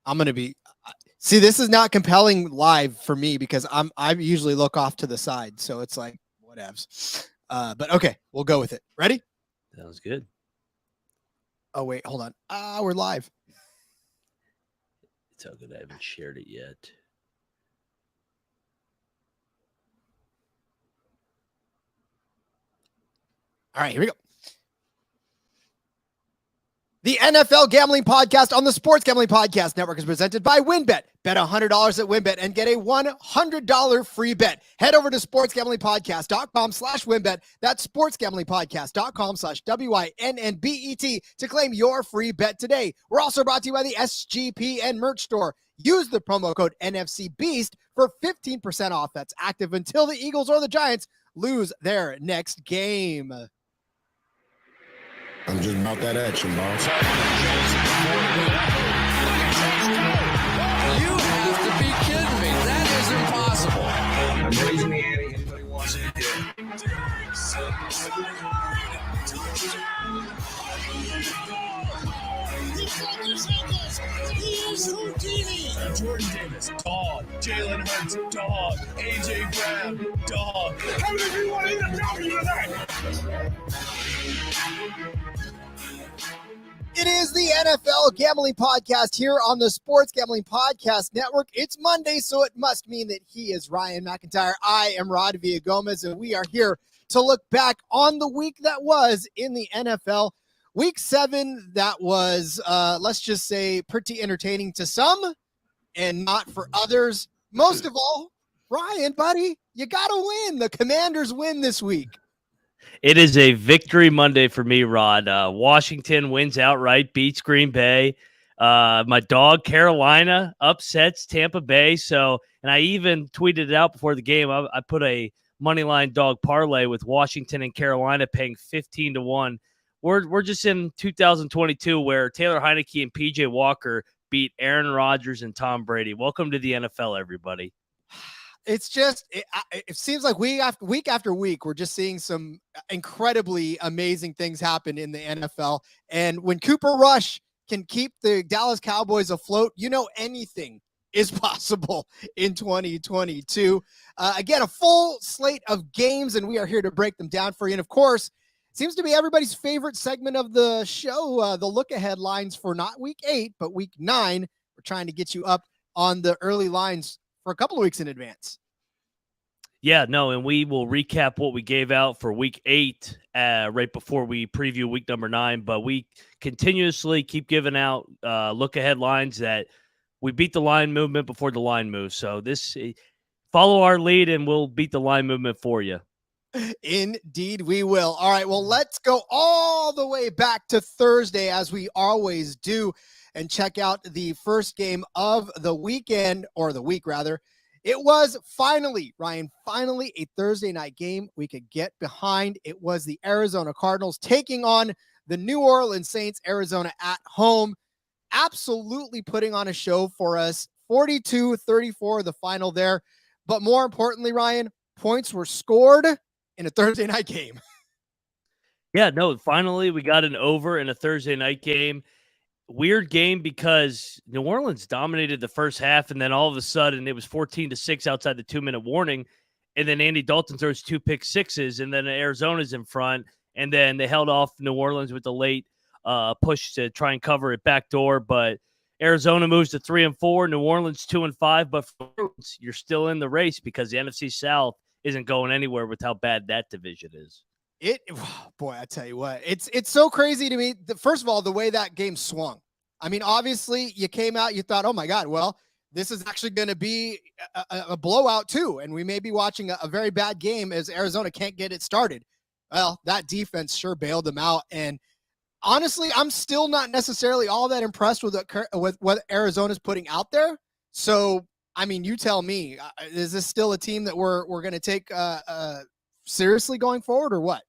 I'm going to be. See, this is not compelling live for me because I usually look off to the side, so it's like whatevs. But okay, we'll go with it. Ready? Sounds good. Oh wait, hold on. We're live. It's all good. I haven't shared it yet. All right, here we go. The NFL Gambling Podcast on the Sports Gambling Podcast Network is presented by WynnBET. Bet $100 at WynnBET and get a $100 free bet. Head over to sportsgamblingpodcast.com/WynnBET. That's sportsgamblingpodcast.com/WYNNBET to claim your free bet today. We're also brought to you by the SGPN merch store. Use the promo code NFCBEAST for 15% off. That's active until the Eagles or the Giants lose their next game. I'm just about that action, boss. You have to be kidding me. That is impossible. I'm raising the ante. Anybody wants it? Jordan Davis, dog. Jalen Hurts, dog. AJ Brown, dog. How many of you want to eat a W tonight? It is the NFL Gambling Podcast here on the Sports Gambling Podcast Network. It's Monday, so it must mean that he is Ryan McIntyre. I am Rod Villagomez, and we are here to look back on the week that was in the NFL. Week 7, that was, let's just say, pretty entertaining to some and not for others. Most of all, Ryan, buddy, you got to win. The Commanders win this week. It is a victory Monday for me, Rod. Washington wins outright, beats Green Bay. My dog, Carolina, upsets Tampa Bay. So, and I even tweeted it out before the game. I put a moneyline dog parlay with Washington and Carolina paying 15-1. We're just in 2022 where Taylor Heineke and PJ Walker beat Aaron Rodgers and Tom Brady. Welcome to the NFL, everybody. It's just, it seems like week after week, we're just seeing some incredibly amazing things happen in the NFL. And when Cooper Rush can keep the Dallas Cowboys afloat, anything is possible in 2022. Again, a full slate of games, and we are here to break them down for you. And of course, it seems to be everybody's favorite segment of the show, the look-ahead lines for not week 8, but week 9. We're trying to get you up on the early lines for a couple of weeks in advance. Yeah, no, and we will recap what we gave out for week 8 right before we preview week number 9, but we continuously keep giving out look-ahead lines that we beat the line movement before the line moves. So follow our lead, and we'll beat the line movement for you. Indeed, we will. All right, well, let's go all the way back to Thursday, as we always do, and check out the first game of the weekend, or the week rather. It was finally, Ryan, a Thursday night game we could get behind. It was the Arizona Cardinals taking on the New Orleans Saints, Arizona at home, absolutely putting on a show for us. 42-34, the final there. But more importantly, Ryan, points were scored in a Thursday night game. Yeah, no, finally we got an over in a Thursday night game. Weird game because New Orleans dominated the first half, and then all of a sudden it was 14-6 outside the 2-minute warning, and then Andy Dalton throws 2 pick sixes, and then Arizona's in front, and then they held off New Orleans with the late push to try and cover it backdoor, but Arizona moves to 3-4, New Orleans 2-5, but for Orleans, you're still in the race because the NFC South isn't going anywhere with how bad that division is. Boy, I tell you what, it's so crazy to me. First of all, the way that game swung. I mean, obviously, you came out, you thought, oh my God, well, this is actually going to be a blowout too, and we may be watching a very bad game as Arizona can't get it started. Well, that defense sure bailed them out, and honestly, I'm still not necessarily all that impressed with what Arizona's putting out there. So, I mean, you tell me, is this still a team that we're going to take seriously going forward, or what?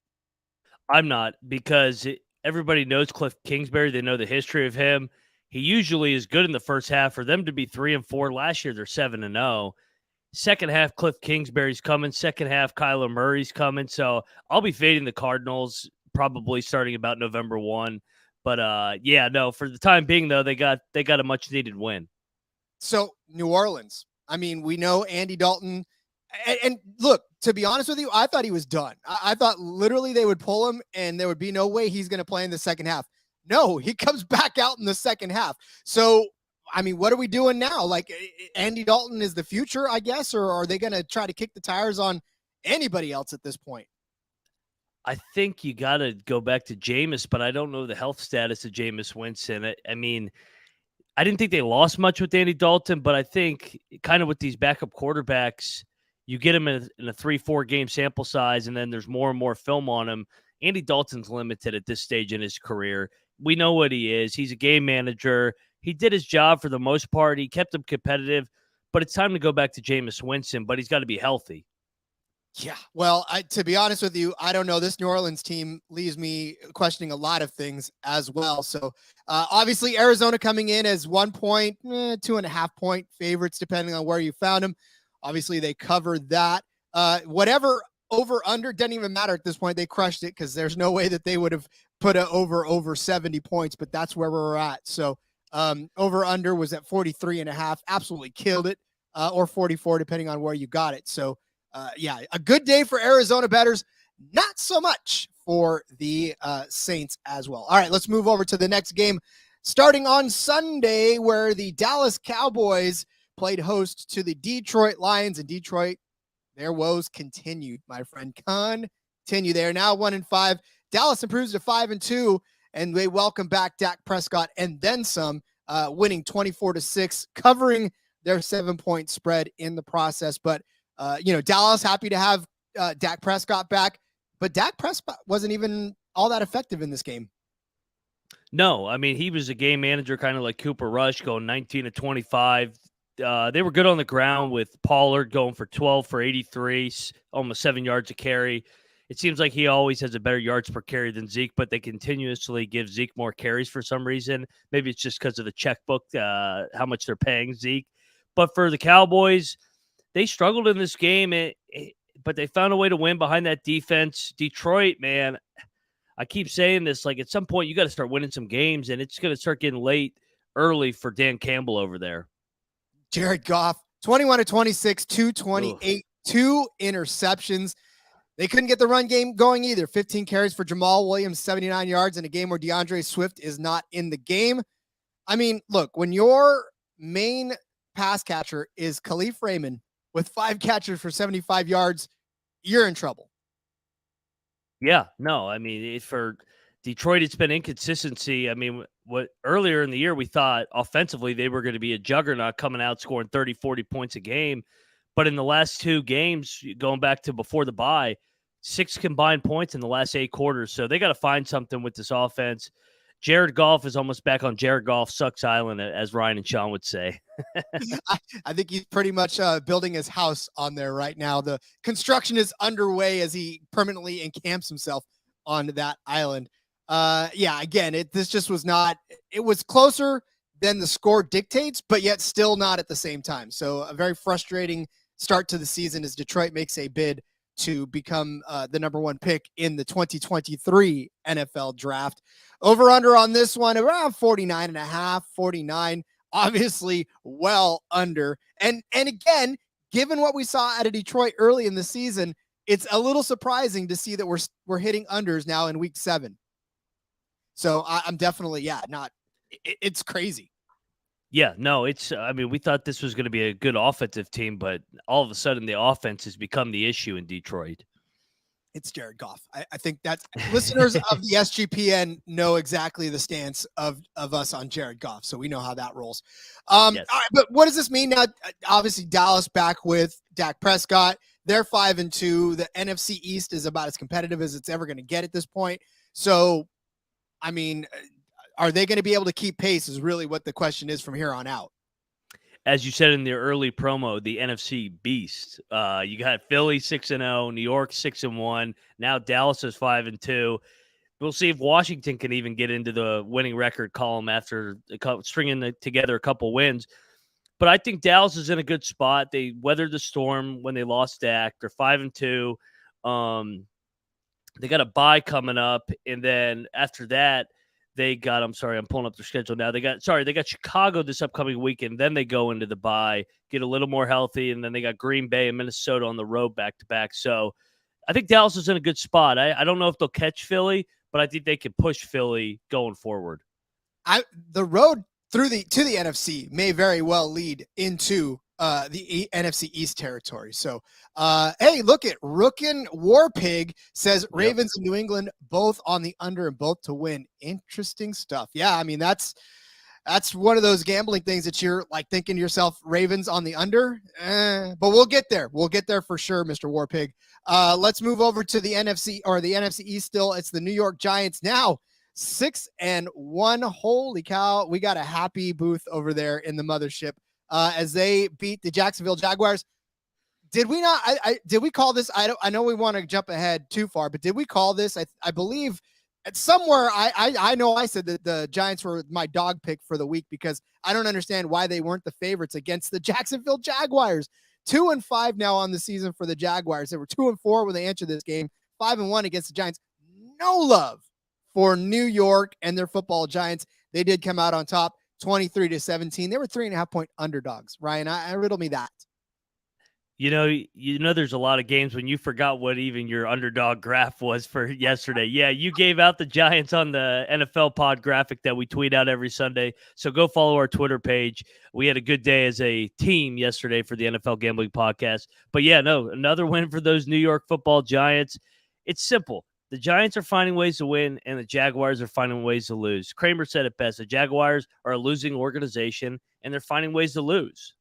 I'm not, because everybody knows Cliff Kingsbury. They know the history of him. He usually is good in the first half. For them to be 3-4 last year, they're 7-0. Second half, Cliff Kingsbury's coming. Second half, Kyler Murray's coming. So I'll be fading the Cardinals probably starting about November 1. But yeah, no, for the time being though, they got a much needed win. So New Orleans. I mean, we know Andy Dalton. And look, to be honest with you, I thought he was done. I thought literally they would pull him and there would be no way he's going to play in the second half. No, he comes back out in the second half. So, I mean, what are we doing now? Like, Andy Dalton is the future, I guess, or are they going to try to kick the tires on anybody else at this point? I think you got to go back to Jameis, but I don't know the health status of Jameis Winston. I mean, I didn't think they lost much with Andy Dalton, but I think kind of with these backup quarterbacks, you get him in a 3-4 game sample size, and then there's more and more film on him. Andy Dalton's limited at this stage in his career. We know what he is. He's a game manager. He did his job for the most part. He kept them competitive, but it's time to go back to Jameis Winston, but he's got to be healthy. Yeah. Well, to be honest with you, I don't know. This New Orleans team leaves me questioning a lot of things as well. So obviously Arizona coming in as 1 point, 2.5 point favorites, depending on where you found them. Obviously they covered that. Whatever over under doesn't even matter at this point. They crushed it because there's no way that they would have put it over 70 points, but that's where we're at. So over under was at 43.5. Absolutely killed it, or 44, depending on where you got it. So yeah, a good day for Arizona bettors. Not so much for the Saints as well. All right, let's move over to the next game starting on Sunday, where the Dallas Cowboys played host to the Detroit Lions. In Detroit, their woes continued, my friend. Continue. They are now 1-5. Dallas improves to 5-2, and they welcome back Dak Prescott and then some, winning 24-6, covering their 7-point spread in the process. But Dallas happy to have Dak Prescott back, but Dak Prescott wasn't even all that effective in this game. No, I mean, he was a game manager, kind of like Cooper Rush, going 19-25. They were good on the ground with Pollard going for 12 for 83, almost 7 yards a carry. It seems like he always has a better yards per carry than Zeke, but they continuously give Zeke more carries for some reason. Maybe it's just because of the checkbook, how much they're paying Zeke. But for the Cowboys, they struggled in this game, but they found a way to win behind that defense. Detroit, man, I keep saying this, like at some point you got to start winning some games, and it's going to start getting late early for Dan Campbell over there. Jared Goff, 21-26, 228, 2 interceptions. They couldn't get the run game going either. 15 carries for Jamal Williams, 79 yards in a game where DeAndre Swift is not in the game. I mean, look, when your main pass catcher is Khalif Raymond with 5 catches for 75 yards, you're in trouble. Yeah, no, I mean, for Detroit, it's been inconsistency. I mean, what earlier in the year we thought offensively they were going to be a juggernaut coming out scoring 30, 40 points a game. But in the last 2 games, going back to before the bye, 6 combined points in the last 8 quarters. So they got to find something with this offense. Jared Goff is almost back on Jared Goff Sucks Island, as Ryan and Sean would say. I think he's pretty much building his house on there right now. The construction is underway as he permanently encamps himself on that island. Yeah, again, this just was not – it was closer than the score dictates, but yet still not at the same time. So a very frustrating start to the season as Detroit makes a bid to become the number 1 pick in the 2023 NFL draft. Over under on this one, around 49.5, 49, obviously well under. And again, given what we saw out of Detroit early in the season, it's a little surprising to see that we're hitting unders now in week 7. So I'm definitely, it's crazy. Yeah, no, we thought this was going to be a good offensive team, but all of a sudden the offense has become the issue in Detroit. It's Jared Goff. I think that listeners of the SGPN know exactly the stance of us on Jared Goff, so we know how that rolls. Yes. All right, but what does this mean now? Obviously, Dallas back with Dak Prescott. They're 5-2. The NFC East is about as competitive as it's ever going to get at this point. So, I mean, are they going to be able to keep pace is really what the question is from here on out. As you said in the early promo, the NFC beast. You got Philly 6-0, New York 6-1. Now Dallas is 5-2. We'll see if Washington can even get into the winning record column after stringing together a couple wins. But I think Dallas is in a good spot. They weathered the storm when they lost Dak. They're 5-2. They got a bye coming up, and then after that, I'm sorry, I'm pulling up their schedule now. They got Chicago this upcoming weekend. Then they go into the bye, get a little more healthy, and then they got Green Bay and Minnesota on the road back to back. So I think Dallas is in a good spot. I don't know if they'll catch Philly, but I think they can push Philly going forward. The road to the NFC may very well lead into the NFC East territory. So, hey, look at Rookin' Warpig says Ravens and New England both on the under and both to win. Interesting stuff. Yeah, I mean that's one of those gambling things that you're like thinking to yourself, Ravens on the under, but we'll get there. We'll get there for sure, Mr. Warpig. Let's move over to the NFC East. Still, it's the New York Giants now 6-1. Holy cow, we got a happy Booth over there in the mothership. As they beat the Jacksonville Jaguars. Did we not? Did we call this? I know we want to jump ahead too far, but did we call this? I believe at somewhere. I know I said that the Giants were my dog pick for the week because I don't understand why they weren't the favorites against the Jacksonville Jaguars. 2-5 now on the season for the Jaguars. They were 2-4 when they entered this game. 5-1 against the Giants. No love for New York and their football Giants. They did come out on top. 23-17. They were 3.5-point underdogs. Ryan, I riddle me that. You know, there's a lot of games when you forgot what even your underdog graph was for yesterday. Yeah, you gave out the Giants on the NFL pod graphic that we tweet out every Sunday. So go follow our Twitter page. We had a good day as a team yesterday for the NFL Gambling Podcast. But yeah, no, another win for those New York football Giants. It's simple. The Giants are finding ways to win, and the Jaguars are finding ways to lose. Kramer said it best. The Jaguars are a losing organization, and they're finding ways to lose.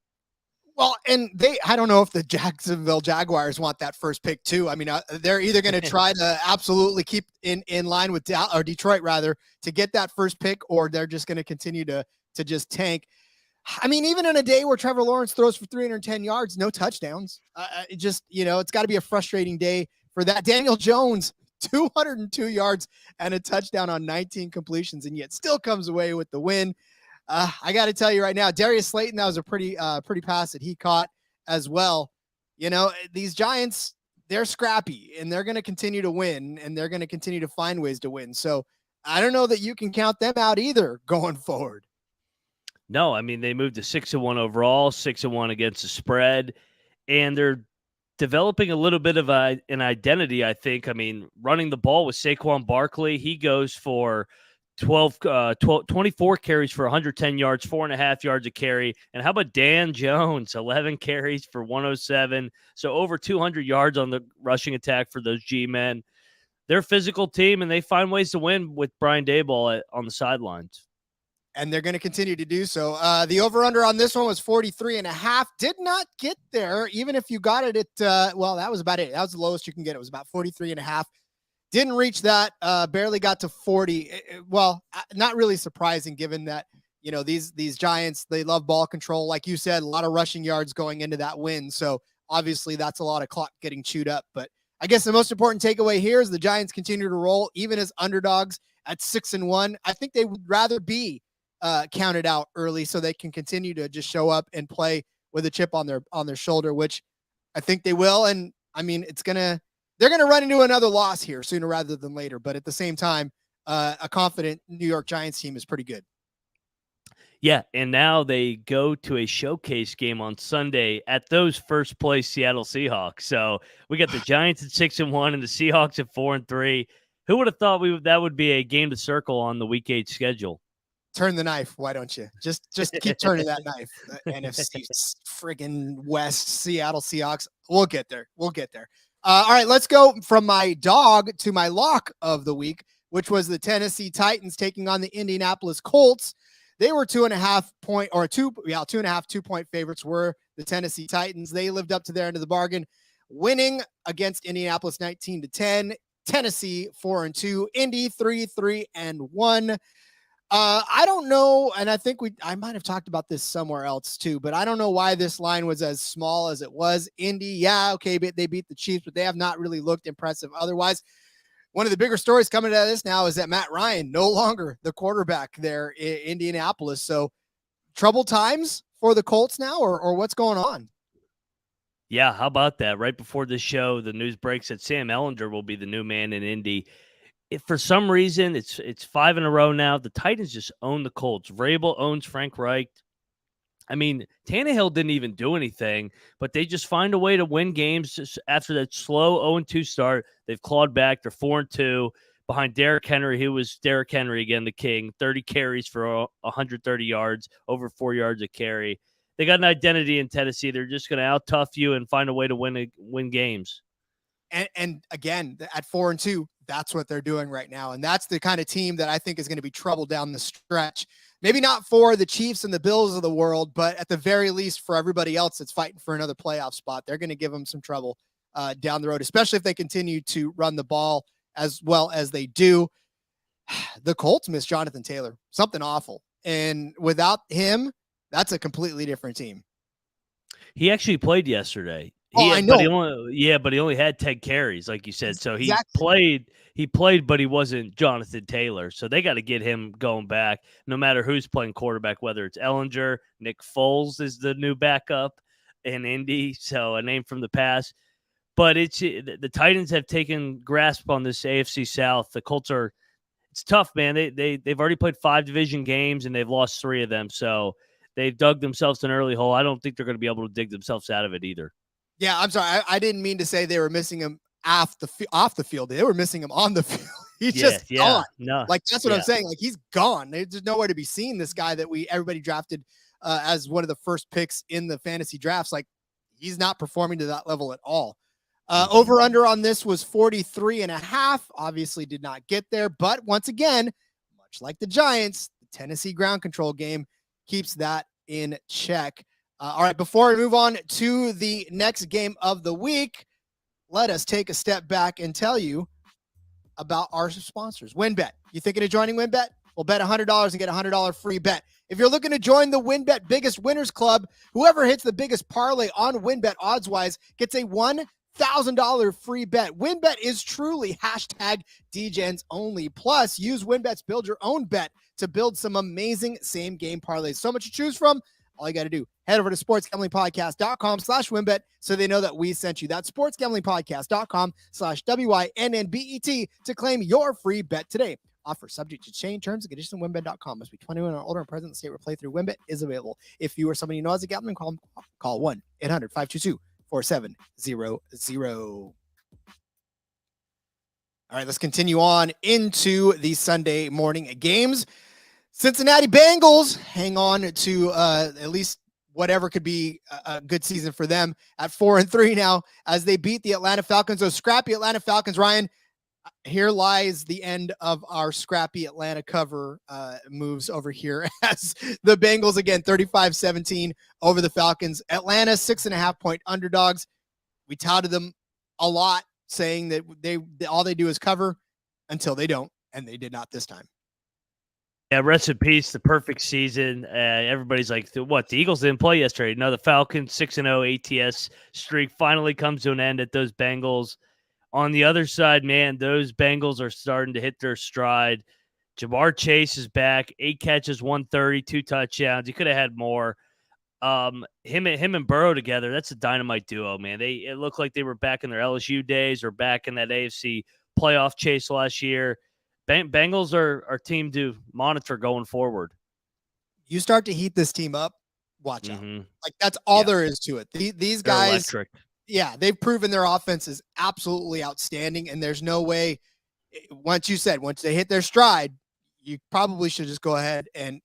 Well, and I don't know if the Jacksonville Jaguars want that first pick too. I mean, they're either going to try to absolutely keep in line with Detroit rather to get that first pick, or they're just going to continue to just tank. I mean, even in a day where Trevor Lawrence throws for 310 yards, no touchdowns, it's got to be a frustrating day for that. Daniel Jones, 202 yards and a touchdown on 19 completions, and yet still comes away with the win. I got to tell you right now, Darius Slayton, that was a pretty pass that he caught as well. You know, these Giants, they're scrappy, and they're going to continue to win, and they're going to continue to find ways to win. So I don't know that you can count them out either going forward. No, I mean, they moved to 6-1 overall, 6-1 against the spread, and they're developing a little bit of an identity, I think. I mean, running the ball with Saquon Barkley, he goes for 24 carries for 110 yards, 4.5 yards a carry. And how about Dan Jones, 11 carries for 107. So over 200 yards on the rushing attack for those G-men. They're a physical team, and they find ways to win with Brian Daboll on the sidelines. And they're going to continue to do so. The over-under on this one was 43.5. Did not get there, even if you got it at, that was about it. That was the lowest you can get. It was about 43.5. Didn't reach that, barely got to 40. Well, not really surprising given that, these Giants, they love ball control. Like you said, a lot of rushing yards going into that win. So obviously that's a lot of clock getting chewed up. But I guess the most important takeaway here is the Giants continue to roll, even as underdogs at 6-1. I think they would rather be counted out early so they can continue to just show up and play with a chip on their shoulder, which I think they will. And I mean, they're going to run into another loss here sooner rather than later. But at the same time, a confident New York Giants team is pretty good. Yeah, and now they go to a showcase game on Sunday at those first place Seattle Seahawks. So we got the Giants at 6-1 and the Seahawks at 4-3. Who would have thought that would be a game to circle on the Week 8 schedule? Turn the knife, why don't you? Just keep turning that knife. NFC friggin' West, Seattle Seahawks. We'll get there. All right, let's go from my dog to my lock of the week, which was the Tennessee Titans taking on the Indianapolis Colts. They were 2.5 favorites were the Tennessee Titans. They lived up to their end of the bargain, winning against Indianapolis 19-10. Tennessee 4-2, Indy 3-1. I don't know, and I think I might have talked about this somewhere else too, but I don't know why this line was as small as it was. Indy, yeah, okay, but they beat the Chiefs, but they have not really looked impressive otherwise. One of the bigger stories coming out of this now is that Matt Ryan no longer the quarterback there in Indianapolis. So troubled times for the Colts now, or what's going on? Yeah, how about that? Right before the show, the news breaks that Sam Ellinger will be the new man in Indy. if for some reason it's 5 in a row now. The Titans just own the Colts. Vrabel owns Frank Reich. I mean, Tannehill didn't even do anything, but they just find a way to win games after that slow 0-2 start. They've clawed back. They're 4-2 behind Derrick Henry, who was Derrick Henry again, the king. 30 carries for 130 yards, over 4 yards a carry. They got an identity in Tennessee. They're just going to out-tough you and find a way to win games. And again, at 4-2, that's what they're doing right now. And that's the kind of team that I think is going to be trouble down the stretch. Maybe not for the Chiefs and the Bills of the world, but at the very least for everybody else that's fighting for another playoff spot, they're going to give them some trouble down the road, especially if they continue to run the ball as well as they do. The Colts miss Jonathan Taylor, something awful. And without him, that's a completely different team. He actually played yesterday. I know. But he only had 10 carries, like you said. So he Exactly. played, but he wasn't Jonathan Taylor. So they got to get him going back, no matter who's playing quarterback, whether it's Ellinger, Nick Foles is the new backup in Indy, so a name from the past. But the Titans have taken grasp on this AFC South. The Colts it's tough, man. They've already played 5 division games and they've lost 3 of them. So they've dug themselves an early hole. I don't think they're going to be able to dig themselves out of it either. Yeah, I'm sorry. I didn't mean to say they were missing him off the field. They were missing him on the field. He's just gone. No, like that's what I'm saying. Like he's gone. There's nowhere to be seen. This guy that everybody drafted as one of the first picks in the fantasy drafts. Like he's not performing to that level at all. Over under on this was 43.5. Obviously did not get there, but once again, much like the Giants, the Tennessee ground control game keeps that in check. All right, before we move on to the next game of the week, let us take a step back and tell you about our sponsors. WynnBET. You thinking of joining WynnBET? Well, bet $100 and get a $100 free bet. If you're looking to join the WynnBET Biggest Winners Club, whoever hits the biggest parlay on WynnBET odds-wise gets a $1,000 free bet. WynnBET is truly #DGens only. Plus, use WynnBET's Build Your Own Bet to build some amazing same-game parlays. So much to choose from. All you got to do, head over to sportsgamblingpodcast.com/WynnBET so they know that we sent you. That's sportsgamblingpodcast.com/WYNNBET to claim your free bet today. Offer subject to change, terms and conditions on WynnBET.com. Must be 21 or older and present in the state where playthrough WynnBET is available. If you or somebody you know has a gambling problem, call 1-800-522-4700. All right, let's continue on into the Sunday morning games. Cincinnati Bengals hang on to at least whatever could be a good season for them at 4-3 now as they beat the Atlanta Falcons. Those scrappy Atlanta Falcons, Ryan, here lies the end of our scrappy Atlanta cover moves over here as the Bengals, again, 35-17 over the Falcons. Atlanta, 6.5-point underdogs. We touted them a lot, saying that all they do is cover until they don't, and they did not this time. Yeah, rest in peace, the perfect season. Everybody's like, what, the Eagles didn't play yesterday? No, the Falcons 6-0 ATS streak finally comes to an end at those Bengals. On the other side, man, those Bengals are starting to hit their stride. Jamar Chase is back, 8 catches, 130, 2 touchdowns. He could have had more. Him and Burrow together, that's a dynamite duo, man. It looked like they were back in their LSU days or back in that AFC playoff chase last year. Bengals are a team to monitor going forward. You start to heat this team up, watch out. Like that's all there is to it. These guys, electric. Yeah, they've proven their offense is absolutely outstanding, and there's no way. Once they hit their stride, you probably should just go ahead and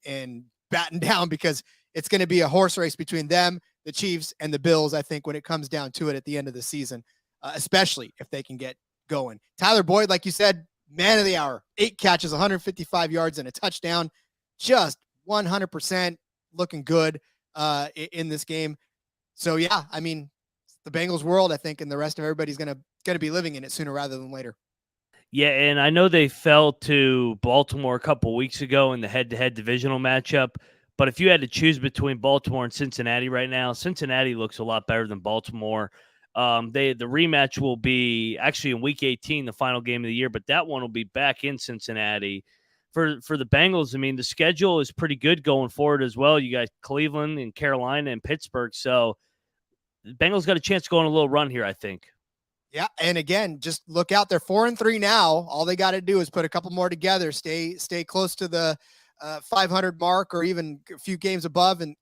batten down because it's going to be a horse race between them, the Chiefs, and the Bills. I think when it comes down to it at the end of the season, especially if they can get going. Tyler Boyd, like you said, man of the hour, 8 catches, 155 yards, and a touchdown. Just 100% looking good in this game. So, yeah, I mean, the Bengals world, I think, and the rest of everybody's going to be living in it sooner rather than later. Yeah, and I know they fell to Baltimore a couple weeks ago in the head-to-head divisional matchup, but if you had to choose between Baltimore and Cincinnati right now, Cincinnati looks a lot better than Baltimore. The rematch will be actually in Week 18, the final game of the year, but that one will be back in Cincinnati. For the Bengals, I mean, the schedule is pretty good going forward as well. You got Cleveland and Carolina and Pittsburgh, so the Bengals got a chance to go on a little run here, I think. Yeah, and again, just look out. They're 4-3 now. All they got to do is put a couple more together, stay close to the 500 mark, or even a few games above. And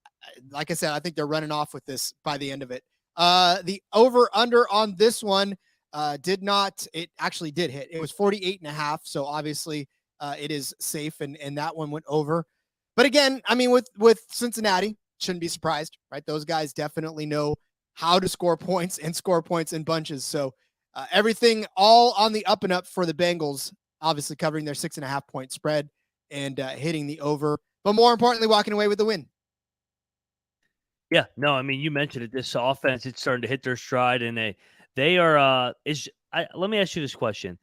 like I said, I think they're running off with this by the end of it. The over under on this one did not. It actually did hit. It was 48.5. So obviously, it is safe, and that one went over. But again, I mean, with Cincinnati, shouldn't be surprised, right? Those guys definitely know how to score points and score points in bunches. So everything all on the up and up for the Bengals, obviously covering their 6.5 point spread and hitting the over, but more importantly, walking away with the win. Yeah, no, I mean, you mentioned it. This offense, it's starting to hit their stride, and they are. Let me ask you this question: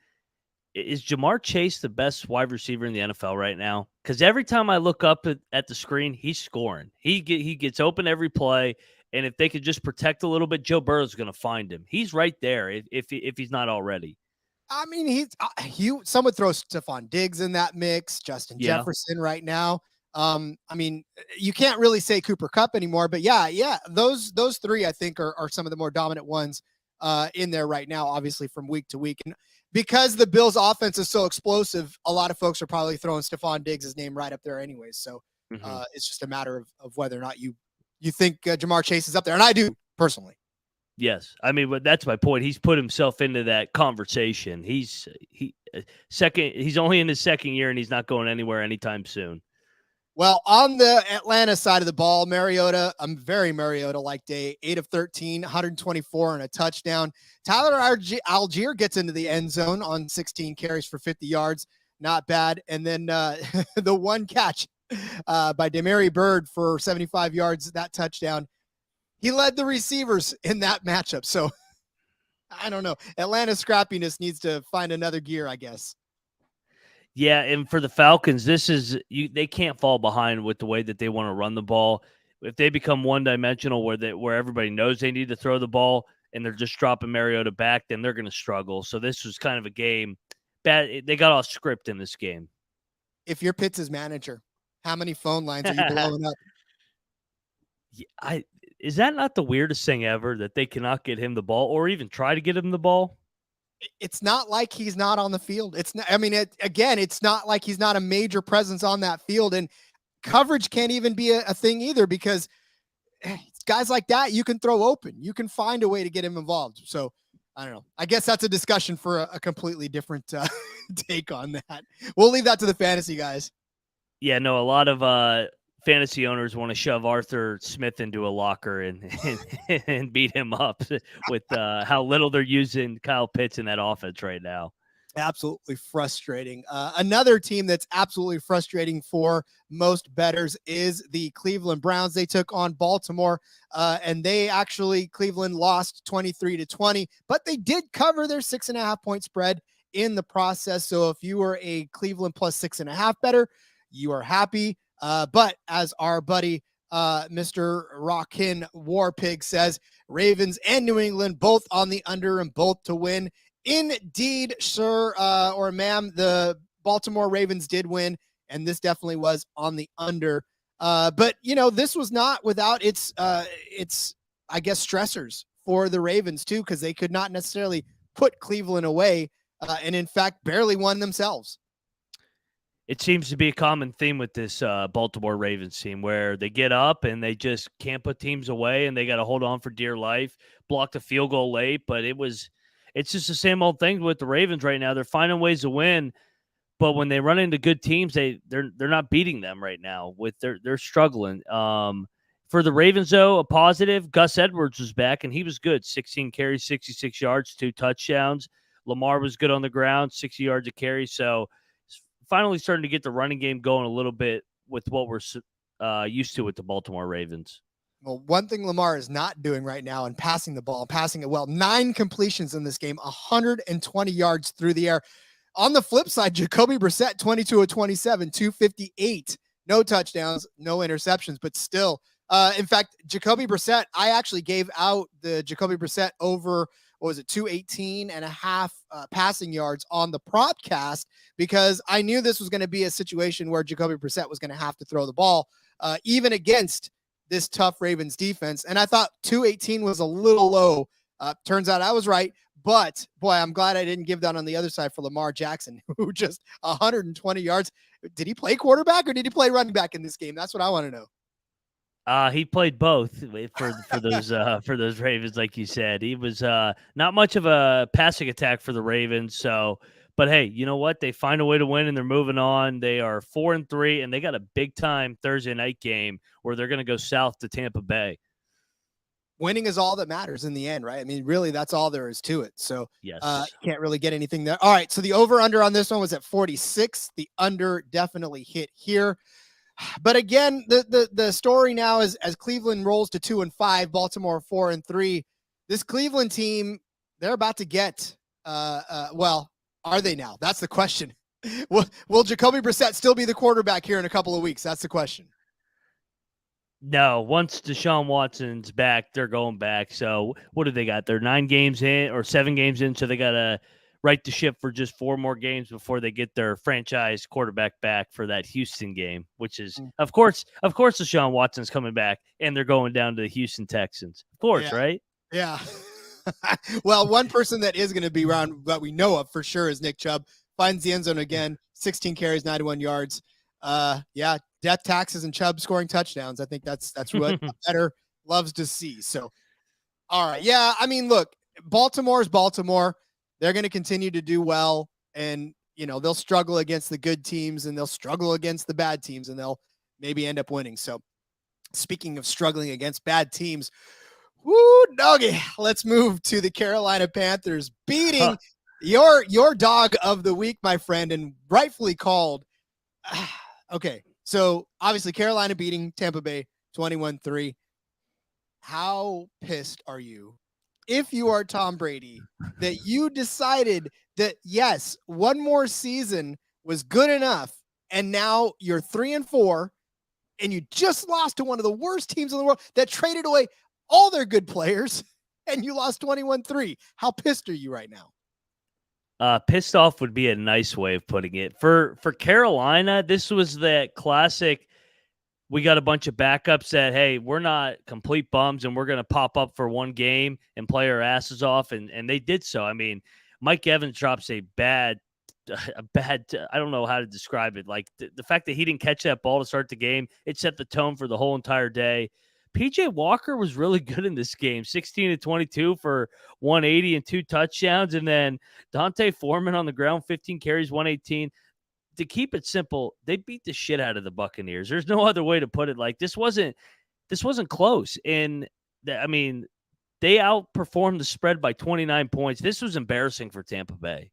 Is Jamar Chase the best wide receiver in the NFL right now? Because every time I look up at the screen, he's scoring. He gets open every play, and if they could just protect a little bit, Joe Burrow's going to find him. He's right there if he's not already. I mean, some would throw Stephon Diggs in that mix, Justin Jefferson right now. I mean, you can't really say Cooper Kupp anymore, but yeah, those three I think are some of the more dominant ones in there right now, obviously from week to week. And because the Bills offense is so explosive, a lot of folks are probably throwing Stephon Diggs' name right up there anyways. So it's just a matter of whether or not you think Jamar Chase is up there. And I do personally. Yes. I mean, but that's my point. He's put himself into that conversation. He's only in his second year, and he's not going anywhere anytime soon. Well, on the Atlanta side of the ball, Mariota, I'm very Mariota-like day, 8 of 13, 124 and a touchdown. Tyler Algier gets into the end zone on 16 carries for 50 yards. Not bad. And then the one catch by Demary Bird for 75 yards, that touchdown. He led the receivers in that matchup. So I don't know. Atlanta's scrappiness needs to find another gear, I guess. Yeah, and for the Falcons, they can't fall behind with the way that they want to run the ball. If they become one-dimensional where everybody knows they need to throw the ball and they're just dropping Mariota back, then they're going to struggle. So this was kind of a game. They got off script in this game. If you're Pitts' manager, how many phone lines are you blowing up? Yeah, is that not the weirdest thing ever, that they cannot get him the ball or even try to get him the ball? It's not like he's not on the field. It's not, I mean, it's not like he's not a major presence on that field, and coverage can't even be a thing either, because guys like that, you can throw open. You can find a way to get him involved. So I don't know. I guess that's a discussion for a completely different take on that. We'll leave that to the fantasy guys. Yeah, no, a lot of fantasy owners want to shove Arthur Smith into a locker and beat him up with how little they're using Kyle Pitts in that offense right now. Absolutely frustrating. Another team that's absolutely frustrating for most bettors is the Cleveland Browns. They took on Baltimore, and Cleveland lost 23-20, but they did cover their 6.5 point spread in the process. So if you were a Cleveland plus 6.5 better, you are happy. But as our buddy, Mr. Rockin' Warpig says, Ravens and New England both on the under and both to win. Indeed, sir, or ma'am, the Baltimore Ravens did win, and this definitely was on the under. But this was not without its I guess stressors for the Ravens too, because they could not necessarily put Cleveland away, and in fact barely won themselves. It seems to be a common theme with this Baltimore Ravens team, where they get up and they just can't put teams away, and they got to hold on for dear life, block the field goal late. But it's just the same old thing with the Ravens right now. They're finding ways to win, but when they run into good teams, they're not beating them right now. They're struggling. For the Ravens, though, a positive, Gus Edwards was back, and he was good. 16 carries, 66 yards, 2 touchdowns. Lamar was good on the ground, 60 yards a carry. So finally starting to get the running game going a little bit with what we're used to with the Baltimore Ravens. Well, one thing Lamar is not doing right now and passing the ball, passing it well, 9 completions in this game, 120 yards through the air. On the flip side, Jacoby Brissett, 22 of 27, 258, no touchdowns, no interceptions, but still. In fact, Jacoby Brissett, I actually gave out the Jacoby Brissett over, 218 and a half passing yards on the propcast, because I knew this was going to be a situation where Jacoby Brissett was going to have to throw the ball, even against this tough Ravens defense. And I thought 218 was a little low. Turns out I was right, But boy, I'm glad I didn't give that on the other side for Lamar Jackson, who just 120 yards. Did he play quarterback or did he play running back in this game? That's what I want to know. He played both for those Ravens, like you said. He was not much of a passing attack for the Ravens. So, but hey, you know what? They find a way to win and they're moving on. They are 4-3, and they got a big time Thursday night game where they're going to go south to Tampa Bay. Winning is all that matters in the end, right? I mean, really, that's all there is to it. So, Yes, can't really get anything there. All right, so the over/under on this one was at 46. The under definitely hit here. But again, the story now is as Cleveland rolls to 2-5, Baltimore 4-3. This Cleveland team, they're about to get. Well, are they now? That's the question. Will Jacoby Brissett still be the quarterback here in a couple of weeks? That's the question. No, once Deshaun Watson's back, they're going back. So what do they got? They're 9 games in or 7 games in, so they got to right the ship for just 4 more games before they get their franchise quarterback back for that Houston game, which is, of course, Deshaun Watson's coming back, and they're going down to the Houston Texans. Of course, Yeah. right? Yeah. Well, one person that is going to be around that we know of for sure is Nick Chubb. Finds the end zone again, 16 carries, 91 yards. Yeah, death taxes and Chubb scoring touchdowns. I think that's what better loves to see. So, all right. Yeah, I mean, look, Baltimore's Baltimore. They're going to continue to do well, and they'll struggle against the good teams and they'll struggle against the bad teams, and they'll maybe end up winning. So, speaking of struggling against bad teams, woo doggy, let's move to the Carolina Panthers beating your dog of the week, my friend, and rightfully called. Okay, so obviously Carolina beating Tampa Bay 21-3. How pissed are you if you are Tom Brady that you decided that, yes, one more season was good enough, and now you're 3-4, and you just lost to one of the worst teams in the world that traded away all their good players, and you lost 21-3. How pissed are you right now? Pissed off would be a nice way of putting it. For Carolina, this was that classic, we got a bunch of backups that, hey, we're not complete bums and we're going to pop up for one game and play our asses off, and they did so. I mean, Mike Evans drops a bad, I don't know how to describe it. Like the fact that he didn't catch that ball to start the game, it set the tone for the whole entire day. PJ Walker was really good in this game, 16-22 for 180 and 2 touchdowns. And then Dante Foreman on the ground, 15 carries, 118. To keep it simple, they beat the shit out of the Buccaneers. There's no other way to put it. Like this wasn't close. And I mean, they outperformed the spread by 29 points. This was embarrassing for Tampa Bay.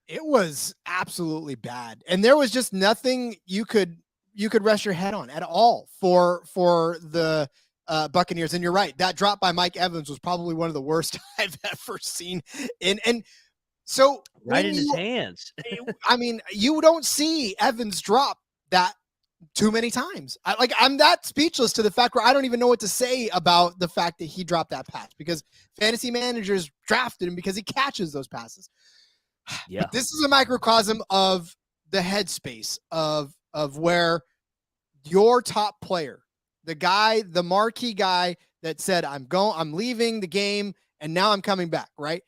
It was absolutely bad. And there was just nothing you could rest your head on at all for the Buccaneers. And you're right, that drop by Mike Evans was probably one of the worst I've ever seen. And so right in his hands. I mean, you don't see Evans drop that too many times. I'm that speechless to the fact where I don't even know what to say about the fact that he dropped that pass, because fantasy managers drafted him because he catches those passes. Yeah. But this is a microcosm of the headspace of where your top player, the marquee guy that said, I'm leaving the game and now I'm coming back, right?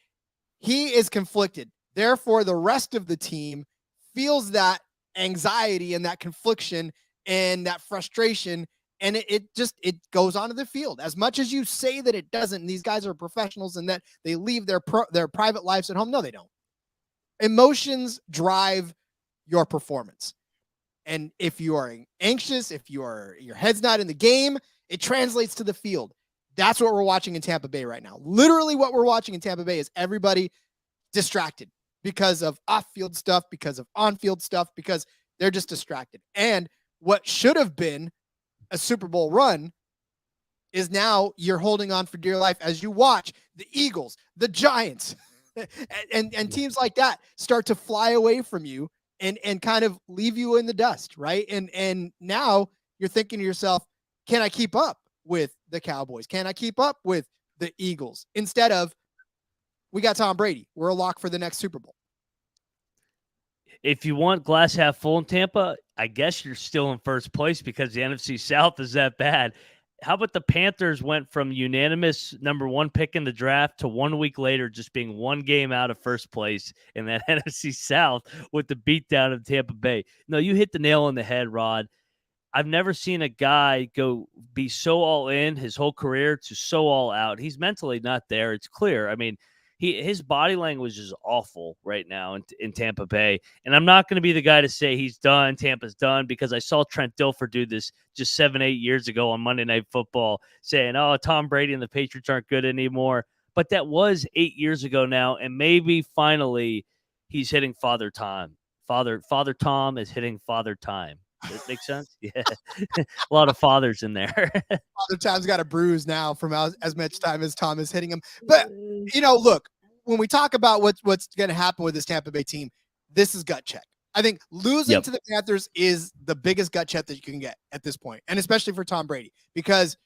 He is conflicted. Therefore, the rest of the team feels that anxiety and that confliction and that frustration, and it goes onto the field. As much as you say that it doesn't, and these guys are professionals and that they leave their private lives at home. No, they don't. Emotions drive your performance. And if you are anxious, if your head's not in the game, it translates to the field. That's what we're watching in Tampa Bay right now. Literally what we're watching in Tampa Bay is everybody distracted because of off-field stuff, because of on-field stuff, because they're just distracted. And what should have been a Super Bowl run is now you're holding on for dear life as you watch the Eagles, the Giants, and teams like that start to fly away from you and kind of leave you in the dust, right? And now you're thinking to yourself, can I keep up with the Cowboys? Can I keep up with the Eagles? Instead of, we got Tom Brady. We're a lock for the next Super Bowl. If you want glass half full in Tampa, I guess you're still in first place because the NFC South is that bad. how about the Panthers went from unanimous number 1 pick in the draft to 1 week later just being 1 game out of first place in that NFC South with the beatdown of Tampa Bay? No, you hit the nail on the head, Rod. I've never seen a guy be so all in his whole career to so all out. He's mentally not there. It's clear. I mean, his body language is awful right now in Tampa Bay. And I'm not going to be the guy to say he's done, Tampa's done, because I saw Trent Dilfer do this just 7-8 years ago on Monday Night Football saying, oh, Tom Brady and the Patriots aren't good anymore. But that was 8 years ago now, and maybe finally he's hitting Father Time. Father Tom is hitting Father Time. Does that make sense? Yeah. A lot of fathers in there. Father Time's got a bruise now from as much time as Tom is hitting him. But, look, when we talk about what's going to happen with this Tampa Bay team, this is gut check. I think losing to the Panthers is the biggest gut check that you can get at this point, and especially for Tom Brady, because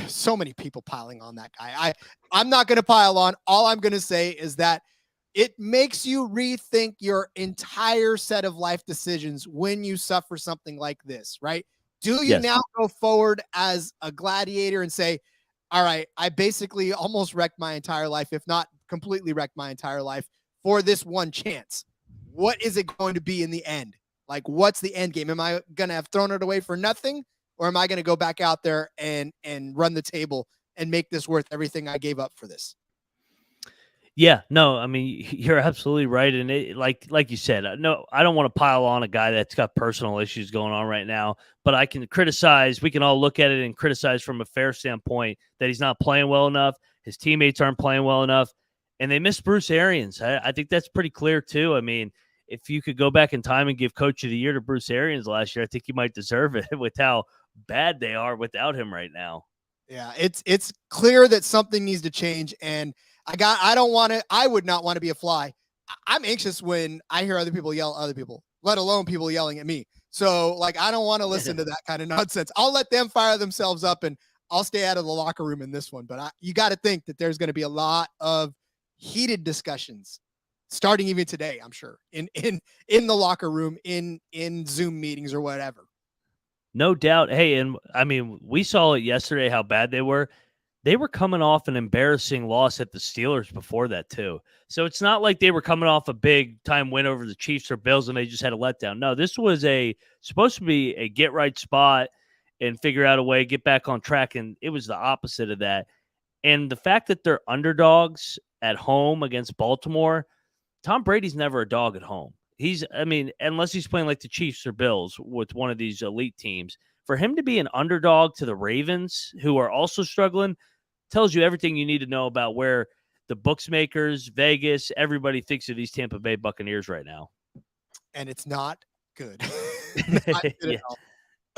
so many people piling on that guy. I'm not going to pile on. All I'm going to say is that it makes you rethink your entire set of life decisions when you suffer something like this, right? Do you now go forward as a gladiator and say, all right, I basically almost wrecked my entire life, if not completely wrecked my entire life for this one chance? What is it going to be in the end? Like, what's the end game? Am I going to have thrown it away for nothing? Or am I going to go back out there and run the table and make this worth everything I gave up for this? Yeah, no, I mean, you're absolutely right. And it, like you said, no, I don't want to pile on a guy that's got personal issues going on right now, but I can criticize. We can all look at it and criticize from a fair standpoint that he's not playing well enough. His teammates aren't playing well enough, and they miss Bruce Arians. I think that's pretty clear too. I mean, if you could go back in time and give Coach of the Year to Bruce Arians last year, I think you might deserve it with how bad they are without him right now. Yeah, it's clear that something needs to change, and I would not want to be a fly. I'm anxious when I hear other people yell at other people, let alone people yelling at me. So, like, I don't want to listen to that kind of nonsense. I'll let them fire themselves up, and I'll stay out of the locker room in this one. But you got to think that there's going to be a lot of heated discussions starting even today, I'm sure, in the locker room, in Zoom meetings or whatever. No doubt. Hey, and I mean, we saw it yesterday how bad they were. They were coming off an embarrassing loss at the Steelers before that, too. So it's not like they were coming off a big-time win over the Chiefs or Bills and they just had a letdown. No, this was supposed to be a get-right spot and figure out a way, get back on track, and it was the opposite of that. And the fact that they're underdogs at home against Baltimore, Tom Brady's never a dog at home. Unless he's playing like the Chiefs or Bills with one of these elite teams, for him to be an underdog to the Ravens, who are also struggling, tells you everything you need to know about where the booksmakers, Vegas, everybody thinks of these Tampa Bay Buccaneers right now. And it's not good. Not good at all.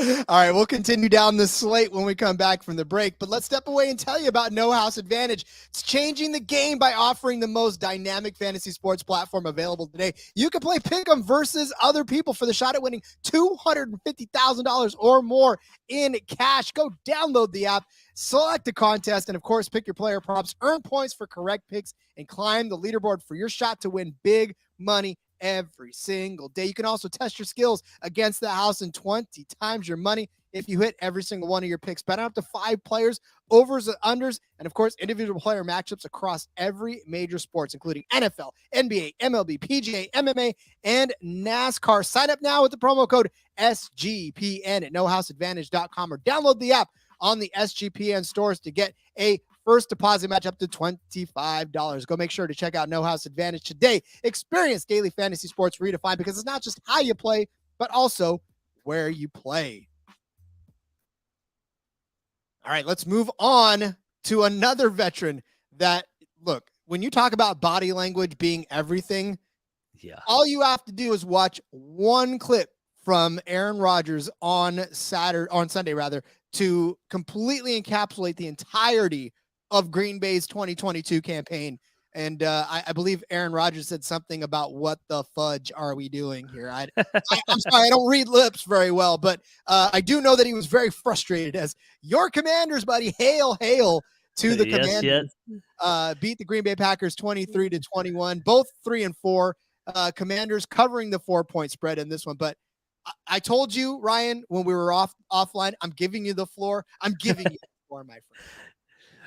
All right, we'll continue down the slate when we come back from the break, but let's step away and tell you about No House Advantage. It's changing the game by offering the most dynamic fantasy sports platform available today. You can play Pick'em versus other people for the shot at winning $250,000 or more in cash. Go download the app, select a contest, and of course, pick your player props, earn points for correct picks, and climb the leaderboard for your shot to win big money every single day. You can also test your skills against the house and 20 times your money if you hit every single one of your picks. Bet on up to 5 players, overs and unders, and of course, individual player matchups across every major sports, including NFL, NBA, MLB, PGA, MMA, and NASCAR. Sign up now with the promo code SGPN at nohouseadvantage.com or download the app on the SGPN stores to get a first deposit match up to $25. Go make sure to check out No House Advantage today. Experience daily fantasy sports redefined, because it's not just how you play, but also where you play. All right, let's move on to another veteran that, look, when you talk about body language being everything, all you have to do is watch one clip from Aaron Rodgers on Sunday, to completely encapsulate the entirety of Green Bay's 2022 campaign. And I believe Aaron Rodgers said something about what the fudge are we doing here? I'm sorry, I don't read lips very well, but I do know that he was very frustrated as your Commanders, buddy. Hail, hail to the Commanders. Beat the Green Bay Packers 23-21, both 3-4. Commanders covering the 4-point spread in this one. But I told you, Ryan, when we were offline, I'm giving you the floor. I'm giving you the floor, my friend.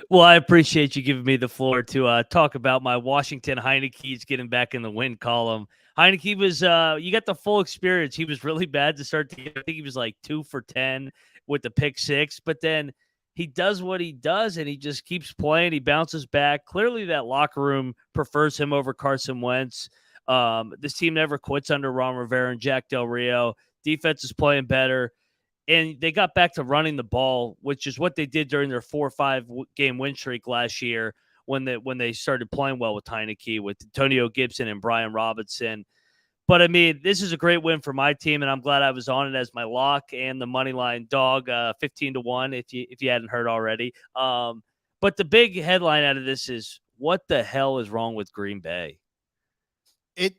Well, I appreciate you giving me the floor to talk about my Washington Heineke's getting back in the win column. Heineke was, you got the full experience. He was really bad to start the game. I think he was like 2 for 10 with the pick six, but then he does what he does and he just keeps playing. He bounces back. Clearly that locker room prefers him over Carson Wentz. This team never quits under Ron Rivera and Jack Del Rio. Defense is playing better. And they got back to running the ball, which is what they did during their 4 or 5 game win streak last year when they started playing well with Heineke, with Antonio Gibson and Brian Robinson. But, I mean, this is a great win for my team, and I'm glad I was on it as my lock and the money line dog, 15-1 if you hadn't heard already. But the big headline out of this is, what the hell is wrong with Green Bay? It